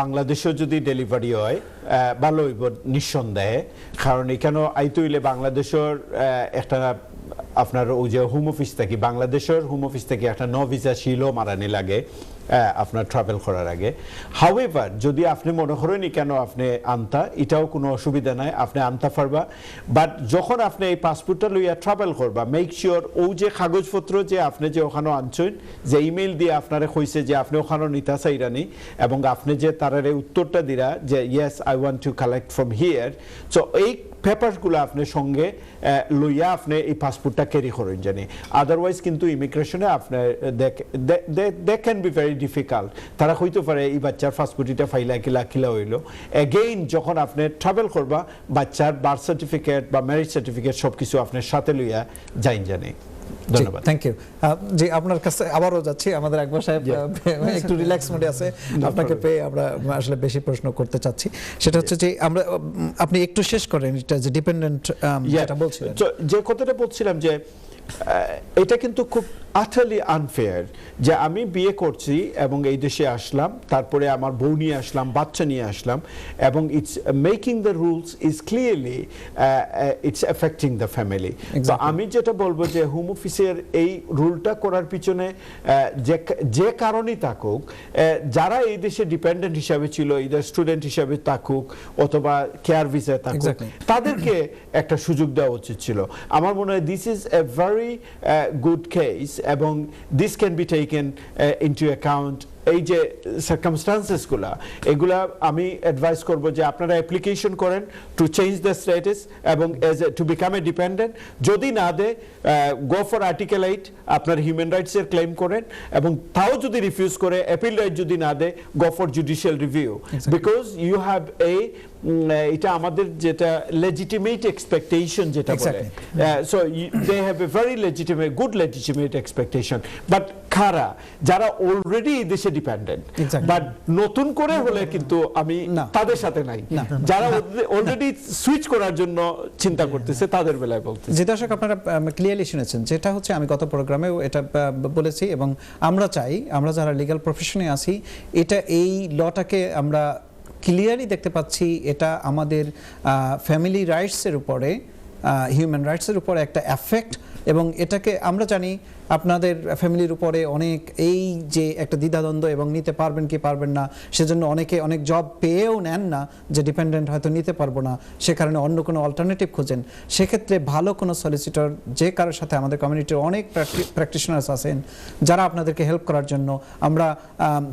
বাংলাদেশেও যদি ডেলিভারি হয়, ভালো হইব নিঃসন্দেহে। কারণ এখানে আইতে হইলে বাংলাদেশের একটা আপনার ওই যে হোম অফিস থেকে, বাংলাদেশের হোম অফিস থেকে একটা ভিসা শিলও মারানি লাগে আপনার ট্রাভেল করার আগে। হাউএভার যদি আপনি মনে করেন কেন আপনি আনতা, এটাও কোনো অসুবিধা নাই, আপনি আনতে পারবা। বাট যখন আপনি এই পাসপোর্টটা লইয়া ট্রাভেল করবা, মেক শিওর ও যে কাগজপত্র যে আপনি যে ওখানে আনছেন, যে ইমেইল দিয়ে আপনারে কইছে যে আপনি ওখানে নিতা চাইরানি, এবং আপনি যে তারারে উত্তরটা দিরা যে yes I want to collect from here, so এই পেপারসগুলো আপনি সঙ্গে লইয়া আপনি এই পাসপোর্টটা ক্যারি করেন জানি। আদারওয়াইজ কিন্তু ইমিগ্রেশনে আপনার they can be very difficult. তারা হইতে পারে এই বাচ্চার পাসপোর্ট এটা ফাইলা কিলা হইল। এগেইন যখন আপনি ট্রাভেল করবা, বাচ্চার বার্থ সার্টিফিকেট বা ম্যারেজ সার্টিফিকেট সব কিছু আপনার সাথে লইয়া যাইন জানি। ধন্যবাদ। Thank you. জি, আপনার কাছে আবারও যাচ্ছি, আমাদের একবার সাহেব একটু রিল্যাক্স মোডে আছে, আপনাকে পেয়ে আমরা আসলে বেশি প্রশ্ন করতে চাচ্ছি। সেটা হচ্ছে যে আমরা, আপনি একটু শেষ করেন এটা যে ডিপেন্ডেন্ট যেটা বলছিলেন। যে কথাটা বলছিলাম যে এটা কিন্তু খুব আটারলি আনফেয়ার যে আমি বিয়ে করছি এবং এই দেশে আসলাম, তারপরে আমার বউ নিয়ে আসলাম, বাচ্চা নিয়ে আসলাম, এবং it's making the rules is clearly it's affecting the family. তো আমি যেটা বলবো যে হোম অফিসের এই রুলটা করার পিছনে যে কারণেই থাকুক, যারা এই দেশে ডিপেন্ডেন্ট হিসাবে ছিল, ইদার স্টুডেন্ট হিসাবে থাকুক অথবা কেয়ার ভিসায় থাকুক, তাদেরকে একটা সুযোগ দেওয়া উচিত ছিল। আমার মনে হয় this is a very good case, এবং this can be taken into account. এই যে সার্কামস্টান্সেসগুলা, এগুলা আমি অ্যাডভাইস করব যে আপনারা অ্যাপ্লিকেশন করেন টু চেঞ্জ দ্য স্ট্যাটাস এবং টু বিকাম এ ডিপেন্ডেন্ট। যদি না দেয়, গো ফর আর্টিকেল 8, আপনার হিউম্যান রাইটসের ক্লেম করেন, এবং তাও যদি রিফিউজ করে, অ্যাপিল রাইট যদি না দেয়, go for judicial review, because you have এটা আমাদের যেটা লেজিটিমেট এক্সপেকটেশন যেটা বলে, so they have a very legitimate, good legitimate expectation. But কারা যারা অলরেডি এই দেশে ডিপেন্ডেন্ট, বাট নতুন করে হলে কিন্তু আমি তাদের সাথে নাই, যারা অলরেডি সুইচ করার জন্য চিন্তা করতেছে তাদের বেলায় বলতে। যে দর্শক আপনারা ক্লিয়ারলি শুনেছেন, যেটা হচ্ছে আমি গত প্রোগ্রামেও এটা বলেছি, এবং আমরা চাই, আমরা যারা লিগ্যাল প্রফেশনে আছি, এটা এই লটাকে আমরা ক্লিয়ারলি দেখতে পাচ্ছি, এটা আমাদের ফ্যামিলি রাইটসের উপরে, হিউম্যান রাইটসের উপরে একটা এফেক্ট, এবং এটাকে আমরা জানি আপনাদের ফ্যামিলির উপরে অনেক এই যে একটা দ্বিধাদ্বন্দ্ব, এবং নিতে পারবেন কি পারবেন না, সেজন্য অনেকে অনেক জব পেয়েও নেন না, যে ডিপেন্ডেন্ট হয়তো নিতে পারবো না, সে কারণে অন্য কোনো অল্টারনেটিভ খোঁজেন। সেক্ষেত্রে ভালো কোনো সলিসিটর, যে কারোর সাথে আমাদের কমিউনিটির অনেক প্র্যাকটিশনার্স আছেন যারা আপনাদেরকে হেল্প করার জন্য, আমরা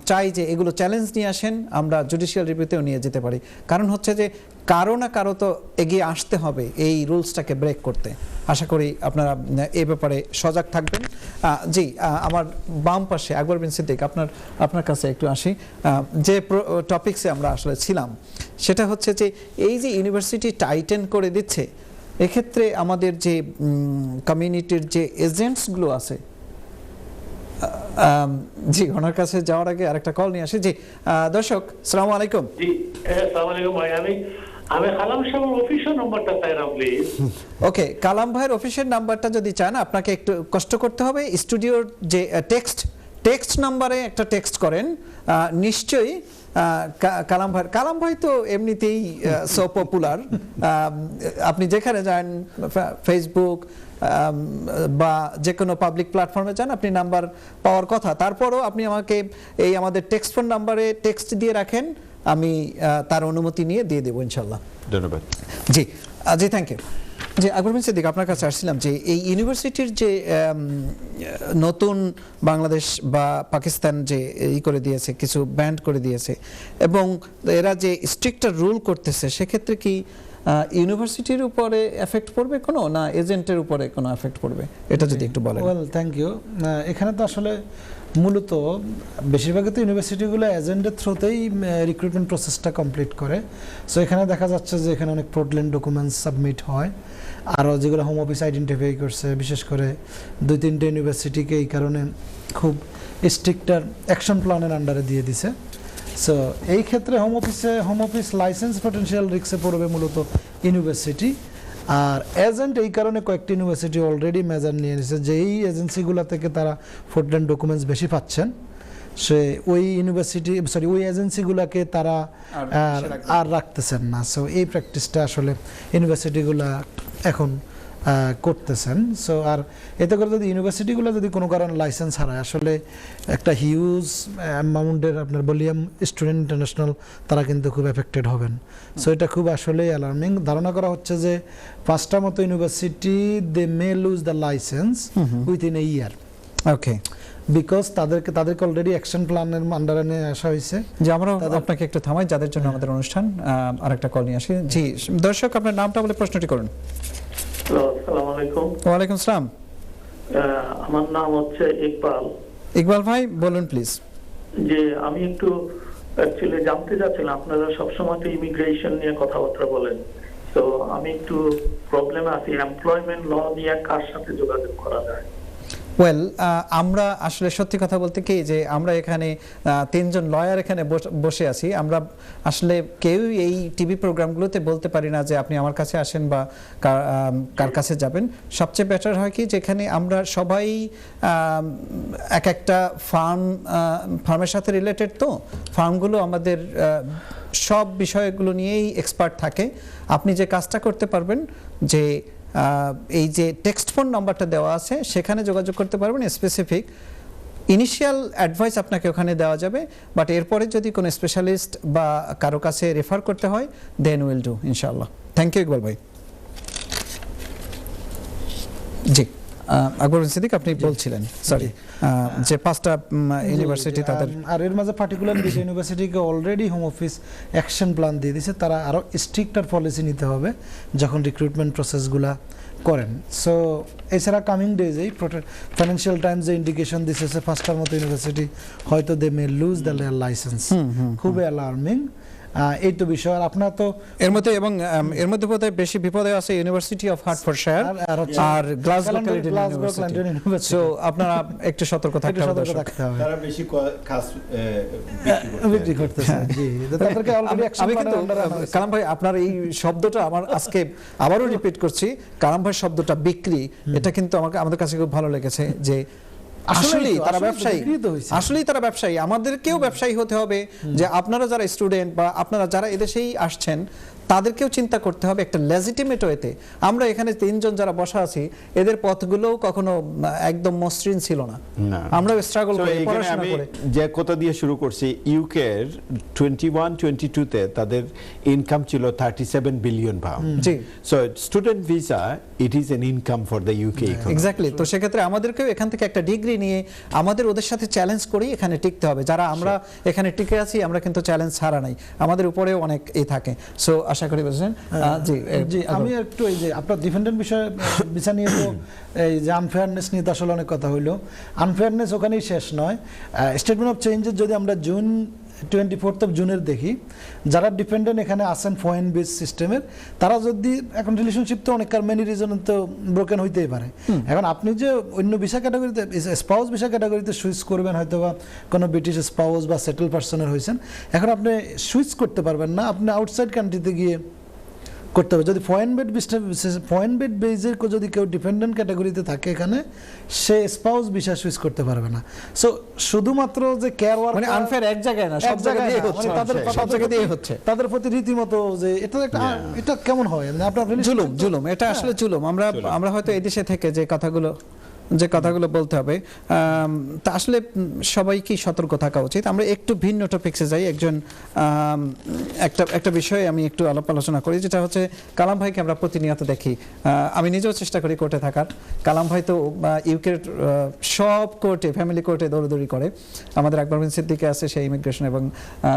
চাই যে এগুলো চ্যালেঞ্জ নিয়ে আসেন, আমরা জুডিশিয়াল রিভিউতেও নিয়ে যেতে পারি। কারণ হচ্ছে যে কারো না কারো তো এগিয়ে আসতে হবে এই রুলসটাকে ব্রেক করতে। আশা করি আপনারা এই ব্যাপারে সজাগ থাকবেন। জি, আমার বাম পাশে আকবর বিন সিদ্দিক, আপনার কাছে একটু আসি। যে টপিকসে আমরা আসলে ছিলাম, সেটা হচ্ছে যে এই যে ইউনিভার্সিটি টাইটেন করে দিচ্ছে, এক্ষেত্রে আমাদের যে কমিউনিটির যে এজেন্টসগুলো আছে, জি, ওনার কাছে যাওয়ার আগে আরেকটা কল নিয়ে আসি। জি দর্শক, আসসালামু আলাইকুম। জি, আসসালামু আলাইকুম ভাই। আমি কালাম সাহেবের অফিসিয়াল নাম্বারটা চাইলাম প্লিজ। ওকে, কালাম ভাইয়ের অফিসিয়াল নাম্বারটা যদি চান, আপনাকে একটু কষ্ট করতে হবে। স্টুডিওর যে টেক্সট নাম্বারে একটা টেক্সট করেন, নিশ্চয়ই কালাম ভাই তো এমনিতেই সো পপুলার, আপনি যেখানে যান, ফেসবুক বা যে কোনো পাবলিক প্ল্যাটফর্মে যান, আপনি নাম্বার পাওয়ার কথা। তারপরও আপনি আমাকে এই আমাদের টেক্সট ফোন নাম্বারে টেক্সট দিয়ে রাখেন, আমি তার অনুমতি নিয়ে দিয়ে দেবো ইনশাল্লাহ। ধন্যবাদ। জি, থ্যাংক ইউ। যে আকবর বিন সিদ্দিক, আপনার কাছে আসছিলাম যে এই ইউনিভার্সিটির যে নতুন বাংলাদেশ বা পাকিস্তান যে করে দিয়েছে, কিছু ব্যান্ড করে দিয়েছে, এবং এরা যে স্ট্রিক্টার রুল করতেছে, সেক্ষেত্রে কি ইউনিভার্সিটির উপরে এফেক্ট পড়বে কোনো, না এজেন্টের উপরে কোনো এফেক্ট পড়বে, এটা যদি একটু বলেন। Well thank you. এখানে তো আসলে মূলত বেশিরভাগই তো ইউনিভার্সিটিগুলো এজেন্টের থ্রুতেই রিক্রুটমেন্ট প্রসেসটা কমপ্লিট করে। সো এখানে দেখা যাচ্ছে যে এখানে অনেক ফ্রডুলেন্ট ডকুমেন্টস সাবমিট হয়, আরও যেগুলো হোম অফিস আইডেন্টিফাই করছে, বিশেষ করে 2-3টে ইউনিভার্সিটিকে এই কারণে খুব স্ট্রিক্টার অ্যাকশন প্ল্যানের আন্ডারে দিয়ে দিছে। সো এই ক্ষেত্রে হোম অফিস লাইসেন্স পটেনশিয়াল রিস্কে পড়বে মূলত ইউনিভার্সিটি। আর এজেন্ট এই কারণে কয়েকটি ইউনিভার্সিটি অলরেডি মেজার নিয়ে নিয়েছে যে এই এজেন্সিগুলো থেকে তারা ফ্রডুলেন্ট ডকুমেন্টস বেশি পাচ্ছেন, সে ওই ওই এজেন্সিগুলোকে তারা আর রাখতেছেন না। সো এই প্র্যাকটিসটা আসলে ইউনিভার্সিটিগুলো এখন করতেছেন। সো আর এতে করে যদি ইউনিভার্সিটিগুলো যদি কোনো কারণে লাইসেন্স হারায়, আসলে একটা হিউজ অ্যামাউন্টের আপনার ভলিউম স্টুডেন্ট ইন্টারন্যাশনাল তারা কিন্তু খুব এফেক্টেড হবেন। সো এটা খুব আসলে অ্যালার্মিং। ধারণা করা হচ্ছে যে 5টা মতো university they may lose the licence within a year. Okay, because তাদেরকে অলরেডি অ্যাকশন প্ল্যানের আন্ডারে নিয়ে আসা হয়েছে। যে আমরা আপনাকে একটু থামাই, যাদের জন্য আমাদের অনুষ্ঠান, আরেকটা কল নিয়ে আসি। জি দর্শক, আপনার নামটা বলে প্রশ্নটি করুন। আসসালামু আলাইকুম। ওয়ালাইকুম আসসালাম। আমার নাম হচ্ছে ইকবাল। ইকবাল ভাই বলুন প্লিজ। যে আমি একটু অ্যাকচুয়ালি জানতে চাচ্ছিলাম, আপনারা সবসময় তো ইমিগ্রেশন নিয়ে কথাবার্তা বলেন, তো আমি একটু প্রবলেমে আছি, এমপ্লয়মেন্ট ল নিয়ে কার সাথে যোগাযোগ করা যায়? ওয়েল, আমরা আসলে সত্যি কথা বলতে কি যে আমরা এখানে 3জন লয়ার এখানে বসে আছি, আমরা আসলে কেউ এই টিভি প্রোগ্রামগুলোতে বলতে পারি না যে আপনি আমার কাছে আসেন বা কার কাছে যাবেন। সবচেয়ে বেটার হয় কি যেখানে আমরা সবাই এক একটা ফার্মের সাথে রিলেটেড, তো ফার্মগুলো আমাদের সব বিষয়গুলো নিয়েই এক্সপার্ট থাকে। আপনি যে কাজটা করতে পারবেন যে এই যে টেক্সট ফোন নাম্বারটা দেওয়া আছে সেখানে যোগাযোগ করতে পারবেন, স্পেসিফিক ইনিশিয়াল অ্যাডভাইস আপনাকে ওখানে দেওয়া যাবে, বাট এরপরে যদি কোনো স্পেশালিস্ট বা কারো কাছে রেফার করতে হয় দেন উইল ডু ইনশাআল্লাহ। থ্যাংক ইউ ইকবাল ভাই। জি আকবর সিদ্দিক, আপনি বলছিলেন সরি যে 5টা ইউনিভার্সিটি তাদের, আর এর মাঝে পার্টিকুলার দুটো ইউনিভার্সিটিকে already home office action plan দিয়ে দিয়েছে, তারা আরও স্ট্রিক্টার পলিসি নিতে হবে যখন রিক্রুটমেন্ট প্রসেসগুলা করেন। সো এছাড়া কামিং ডেজেই ফাইন্যান্সিয়াল টাইমস যে ইন্ডিকেশন দিচ্ছে 5টার মতো ইউনিভার্সিটি হয়তো দে মে লুজ দ্য লাইসেন্স। খুবই অ্যালার্মিং এই তো বিষয়। আর আপনার তো এর মধ্যে এবং এর মধ্যে বোধহয় বেশি বিপদে আছে ইউনিভার্সিটি অফ হার্টফোর্ডশায়ার আর গ্লাসগো ক্যালেডন ইউনিভার্সিটি। সো আপনারা একটু সতর্ক থাকতে হবে, তারা বেশি কাজ বিক্রি করতেছে। জি, তাদেরকে অলরেডি অ্যাকশন আমি কিন্তু কালাম ভাই আপনার এই শব্দটা আমার আজকে আবারও রিপিট করছি, কালাম ভাই শব্দটা বিক্রি, এটা কিন্তু আমাদের কাছে খুব ভালো লেগেছে যে আসলেই তারা ব্যবসায়ী, আসলেই তারা ব্যবসায়ী। আমাদেরকেও ব্যবসায়ী হতে হবে যে আপনারা যারা স্টুডেন্ট বা আপনারা যারা এদেশেই আসছেন তাদেরকেও চিন্তা করতে হবে একটা লেজিটিমেট ওয়েতে। আমরা এখানে 3জন যারা বসা আছি এদের পথগুলোও কখনো একদম মসৃণ ছিল না, আমরা স্ট্রাগল করে পড়াশোনা করে। যে কথা দিয়ে শুরু করছি, ইউকে এর 21-22 তে তাদের ইনকাম ছিল 37 billion pound. G, so student visa it is an income for the UK economy. Exactly. তো সেক্ষেত্রে আমাদেরকেও এখান থেকে একটা ডিগ্রি নিয়ে আমাদের ওদের সাথে চ্যালেঞ্জ করেই এখানে টিকতে হবে। যারা আমরা এখানে টিকে আছি আমরা কিন্তু চ্যালেঞ্জ ছাড়া নাই, আমাদের উপরেও অনেক থাকে। সো আশা করি বুঝছেন। জি, আমি একটু এই যে আপনার ডিফেন্ডেন্ট বিষয় নিয়ে তো এই যে আনফেয়ারনেস নিয়ে তো আসলে অনেক কথা হইলো। আনফেয়ারনেস ওখানেই শেষ নয়। স্টেটমেন্ট অফ চেঞ্জের যদি আমরা 24 জুনের দেখি, যারা ডিপেন্ডেন্ট এখানে আসেন ফরেন বেস সিস্টেমের, তারা যদি এখন রিলেশনশিপ তো অনেক মেনি রিজন তো ব্রোকেন হইতেই পারে। এখন আপনি যে অন্য ভিসা ক্যাটাগরিতে স্পাউস ভিসা ক্যাটাগরিতে সুইচ করবেন, হয়তো বা কোনো ব্রিটিশ স্পাউস বা সেটেল পার্সনের হয়েছেন, এখন আপনি সুইচ করতে পারবেন না, আপনি আউটসাইড কান্ট্রিতে গিয়ে করতে হবে। যদি ফরেন বেড বেজের যদি কেউ ডিপেন্ডেন্ট ক্যাটাগরিতে থাকে এখানে, সে স্পাউস ভিসা সুইচ করতে পারবে না। সো শুধুমাত্র যে কেয়ার ওয়ার্কার মানে আনফেয়ার এক জায়গায় না, সব জায়গায় হচ্ছে, সব জায়গায় হচ্ছে তাদের প্রতি রীতিমতো যে এটা একটা এটা কেমন হয়, মানে আপনার জুলুম, এটা আসলে জুলুম। আমরা হয়তো এই দেশে থেকে যে কথাগুলো যে কথাগুলো বলতে হবে, তা আসলে সবাইকেই সতর্ক থাকা উচিত। আমরা একটু ভিন্ন টপিকসে যাই। একজন একটা বিষয়ে আমি একটু আলোচনা করি, যেটা হচ্ছে কালাম ভাইকে আমরা প্রতিনিয়ত দেখি। আমি নিজেও চেষ্টা করি কোর্টে থাকার। কালাম ভাই তো ইউকের সব কোর্টে, ফ্যামিলি কোর্টে দৌড়দৌড়ি করে। আমাদের আকবর বিন সিদ্দিকে আছে, সেই ইমিগ্রেশন এবং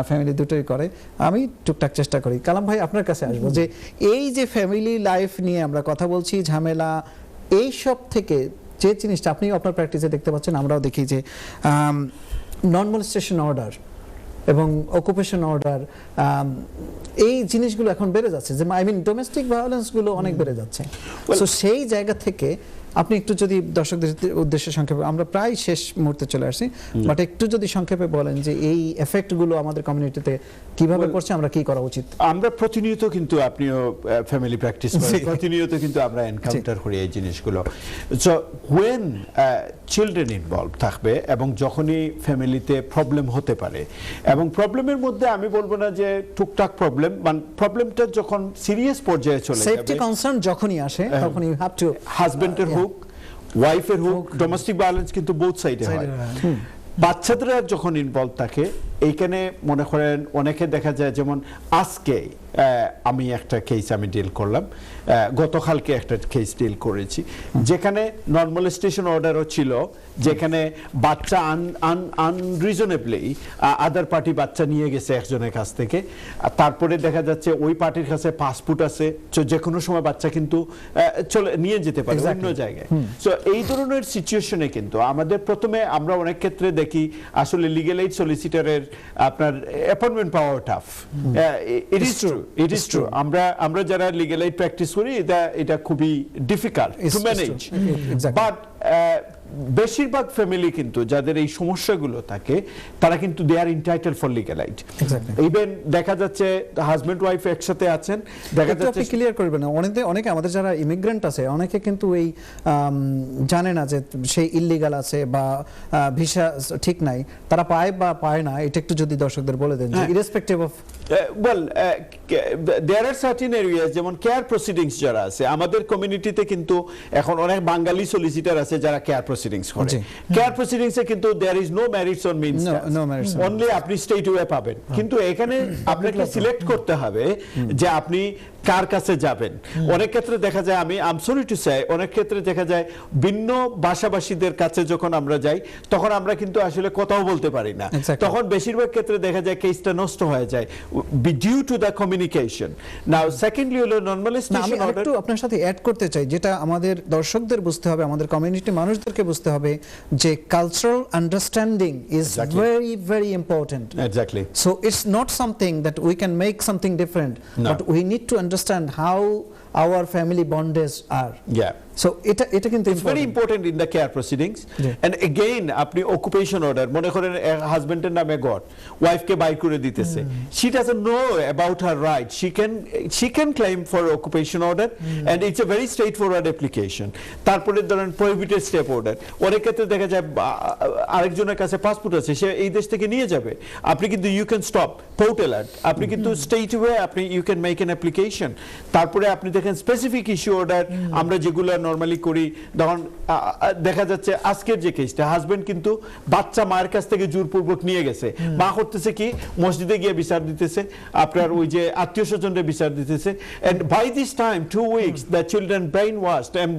ফ্যামিলি দুটোই করে। আমি টুকটাক চেষ্টা করি। কালাম ভাই, আপনার কাছে আসবো যে এই যে ফ্যামিলি লাইফ নিয়ে আমরা কথা বলছি, ঝামেলা, এই সব থেকে যে জিনিসটা আপনি আপনার প্র্যাকটিসে দেখতে পাচ্ছেন, আমরাও দেখি যে নন মলেস্টেশন অর্ডার এবং অকুপেশন অর্ডার, এই জিনিসগুলো এখন বেড়ে যাচ্ছে। যে আই মিন ডোমেস্টিক ভায়োলেন্সগুলো অনেক বেড়ে যাচ্ছে। তো সেই জায়গা থেকে আপনি একটু যদি দর্শকদের উদ্দেশ্যে সংক্ষেপে, আমরা প্রায় শেষ মুহূর্তে চলে আসছি, বাট একটু যদি সংক্ষেপে বলেন যে এই এফেক্টগুলো আমাদের কমিউনিটিতে কিভাবে পড়ছে, আমরা কি করা উচিত? আমরা প্রতিনিয়ত কিন্তু, আপনিও ফ্যামিলি প্র্যাকটিস করেন, প্রতিনিয়ত কিন্তু আমরা এনকাউন্টার করি এই জিনিসগুলো। সো হোয়েন চিলড্রেন ইনভলভ থাকবে এবং যখনই ফ্যামিলিতে প্রবলেম হতে পারে, এবং প্রবলেমের মধ্যে আমি বলবো না যে টুকটাক প্রবলেম, মানে প্রবলেমটা যখন সিরিয়াস পর্যায়ে চলে যাবে, সেফটি কনসার্ন যখনই আসে, তখন ইউ হ্যাভ টু, হাজবেন্ডের হোক, ওয়াইফের হোক, ডোমেস্টিক ভায়োলেন্স কিন্তু বোথ সাইডে হয়। বাচ্চাদের যখন ইনভলভ থাকে, এইখানে মনে করেন অনেকে দেখা যায়, যেমন আজকে আমি একটা কেস আমি ডিল করলাম, গতকালকে একটা কেস ডিল করেছি, যেখানে নরমালাইজেশন অর্ডারও ছিল, যেখানে বাচ্চা আনরিজনেবলি আদার পার্টি বাচ্চা নিয়ে গেছে একজনের কাছ থেকে। তারপরে দেখা যাচ্ছে ওই পার্টির কাছে পাসপোর্ট আছে, যে কোনো সময় বাচ্চা কিন্তু চলে নিয়ে যেতে পারে অন্য জায়গায়। সো এই ধরনের সিচুয়েশনে কিন্তু আমাদের প্রথমে, আমরা অনেক ক্ষেত্রে দেখি আসলে লিগ্যাল এইড সলিসিটরের আপনার অ্যাপয়েন্টমেন্ট পাওয়া টাফ। It is true. আমরা যারা লিগ্যাল এইড প্র্যাকটিস করি, এটা খুবই ডিফিকাল্ট টু ম্যানেজ। বাট বেশিরভাগ ফ্যামিলি কিন্তু যাদের এই সমস্যাগুলো থাকে, তারা কিন্তু they are entitle for legal aid. Even দেখা যাচ্ছে হাজবেন্ড ওয়াইফ একসাথে আছেন, দেখা যাচ্ছে, ক্লিয়ার করবেন না, অনেকে আমাদের যারা ইমিগ্রেন্ট আছে, অনেকে কিন্তু এই জানে না যে সেই ইললিগাল আছে বা ভিসা ঠিক নাই, তারা পায় বা পায় না। এটা একটু যদি দর্শকদের বলে দেন, যে irrespective of, well there are certain areas, যেমন কেয়ার প্রসিডিংস যারা আছে আমাদের কমিউনিটিতে, কিন্তু এখন অনেক বাঙালি সলিসিটার আছে যারা কেয়ার প্রসিডিংস করে। কেয়ার প্রসিডিংসে কিন্তু there is no merits on means, only আপনি স্টেট ওয়ে পাবেন। কিন্তু এখানে আপনাকে সিলেক্ট করতে হবে যে আপনি কার কাছে যাবেন। অনেক ক্ষেত্রে দেখা যায়, আমি I am sorry to say, অনেক ক্ষেত্রে দেখা যায় ভিন্ন ভাষাভাষীদের কাছে যখন আমরা যাই, তখন আমরা কিন্তু আসলে কথাও বলতে পারি না। তখন বেশিরভাগ ক্ষেত্রে দেখা যায় কেসটা নষ্ট হয়ে যায় due to the communication. Now secondly হলো নরমালাইজেশন অর্ডার। একটু আপনার সাথে অ্যাড করতে চাই, যেটা আমাদের দর্শকদের বুঝতে হবে, আমাদের কমিউনিটি মানুষদেরকে বুঝতে হবে, যে cultural understanding is very very important. Exactly. So it's not something that we can make something different, but we need to understand how our family bonds are. Yeah. So এটা কিন্তু it's very important in the care proceedings. And again আপনি occupation order, মনে করেন হাজবেন্ডের নামে god, ওয়াইফকে বাইর করে দিতেছে, she doesn't know about her right, she can claim for occupation order, and it's a very straightforward application. তারপরে ধরেন prohibited step order, অনেক ক্ষেত্রে দেখা যায় আরেকজনের কাছে পাসপোর্ট আছে, সে এই দেশ থেকে নিয়ে যাবে, আপনি কিন্তু you can stop port alert, আপনি কিন্তু straight away আপনি you can make an application. তারপরে আপনি দেখেন স্পেসিফিক ইস্যু অর্ডার, আমরা যেগুলো নরমালি করি, তখন দেখা যাচ্ছে আজকের যে কেসটা, হাজবেন্ড কিন্তু বাচ্চা মায়ের কাছ থেকে জোরপূর্বক নিয়ে গেছে, মা করতেছে কি মসজিদে গিয়ে বিচার দিতেছে, আপনার ওই যে আত্মীয় স্বজনদের বিচার দিতেছে, and by this time 2 weeks the children brainwashed and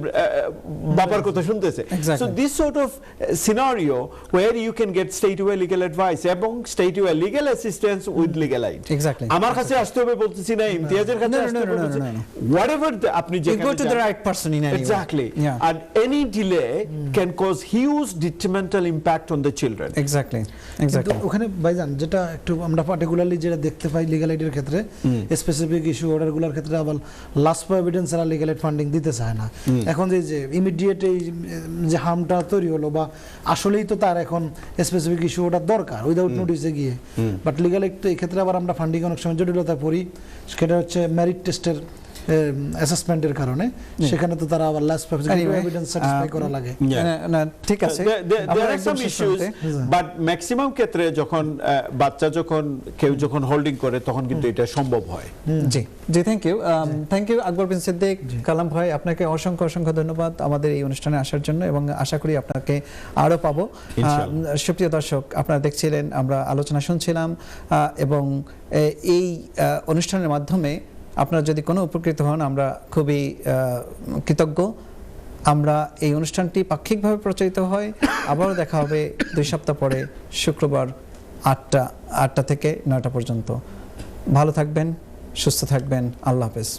বাবার কথা শুনতেছে। So this sort of scenario where you can get state away legal advice এবং state away legal assistance with legal aid. আমার কাছে আসতে হবে বলতেছি না, ইমতিয়াজের কাছে আসতে হবে বলতেছি, whatever আপনি যেখানে go to the right person in any way. Exactly. And any delay can cause huge detrimental impact on the children. Exactly. ওখানে ভাইজান যেটা একটু আমরা পার্টিকুলারলি যেটা দেখতে পাই লিগ্যাল এইডের ক্ষেত্রে, স্পেসিফিক ইস্যু অর্ডারগুলোর ক্ষেত্রে আবার লাস্ট ফর এভিডেন্স আর লিগ্যাল এইড ফান্ডিং দিতে চায় না। এখন যে ইমিডিয়েট এই যে হার্মটা তৈরি হলো, বা আসলেই তো তার এখন স্পেসিফিক ইস্যু অর্ডার দরকার উইদাউট নোটিসে গিয়ে, বাট লিগ্যাল এইড তো এই ক্ষেত্রে আবার আমরা ফান্ডিং অনেক সময় জটিলতা পড়ি, সেটা হচ্ছে মেরিট টেস্টের অ্যাসেসমেন্টের কারণে, সেখানে তো তারা আবার লাস্ট এভিডেন্স স্যাটিসফাই করা লাগে। না ঠিক আছে, there are some issues, but maximum ক্ষেত্রে যখন বাচ্চা কেউ যখন হোল্ডিং করে তখন কিন্তু এটা সম্ভব হয়। জি জি, থ্যাংক ইউ আকবর বিন সিদ্দিক, কালাম ভাই, আপনাকে অসংখ্য অসংখ্য ধন্যবাদ আমাদের এই অনুষ্ঠানে আসার জন্য, এবং আশা করি আপনাকে আরো পাবো। সুপ্রিয় দর্শক, আপনারা দেখছিলেন, আমরা আলোচনা শুনছিলাম, এবং এই অনুষ্ঠানের মাধ্যমে আপনারা যদি কোনো উপকৃত হন আমরা খুবই কৃতজ্ঞ। আমরা এই অনুষ্ঠানটি পাক্ষিকভাবে প্রচারিত হয়, আবারও দেখা হবে 2 সপ্তাহ পরে শুক্রবার 8টা থেকে 9টা পর্যন্ত। ভালো থাকবেন, সুস্থ থাকবেন, আল্লাহ হাফেজ।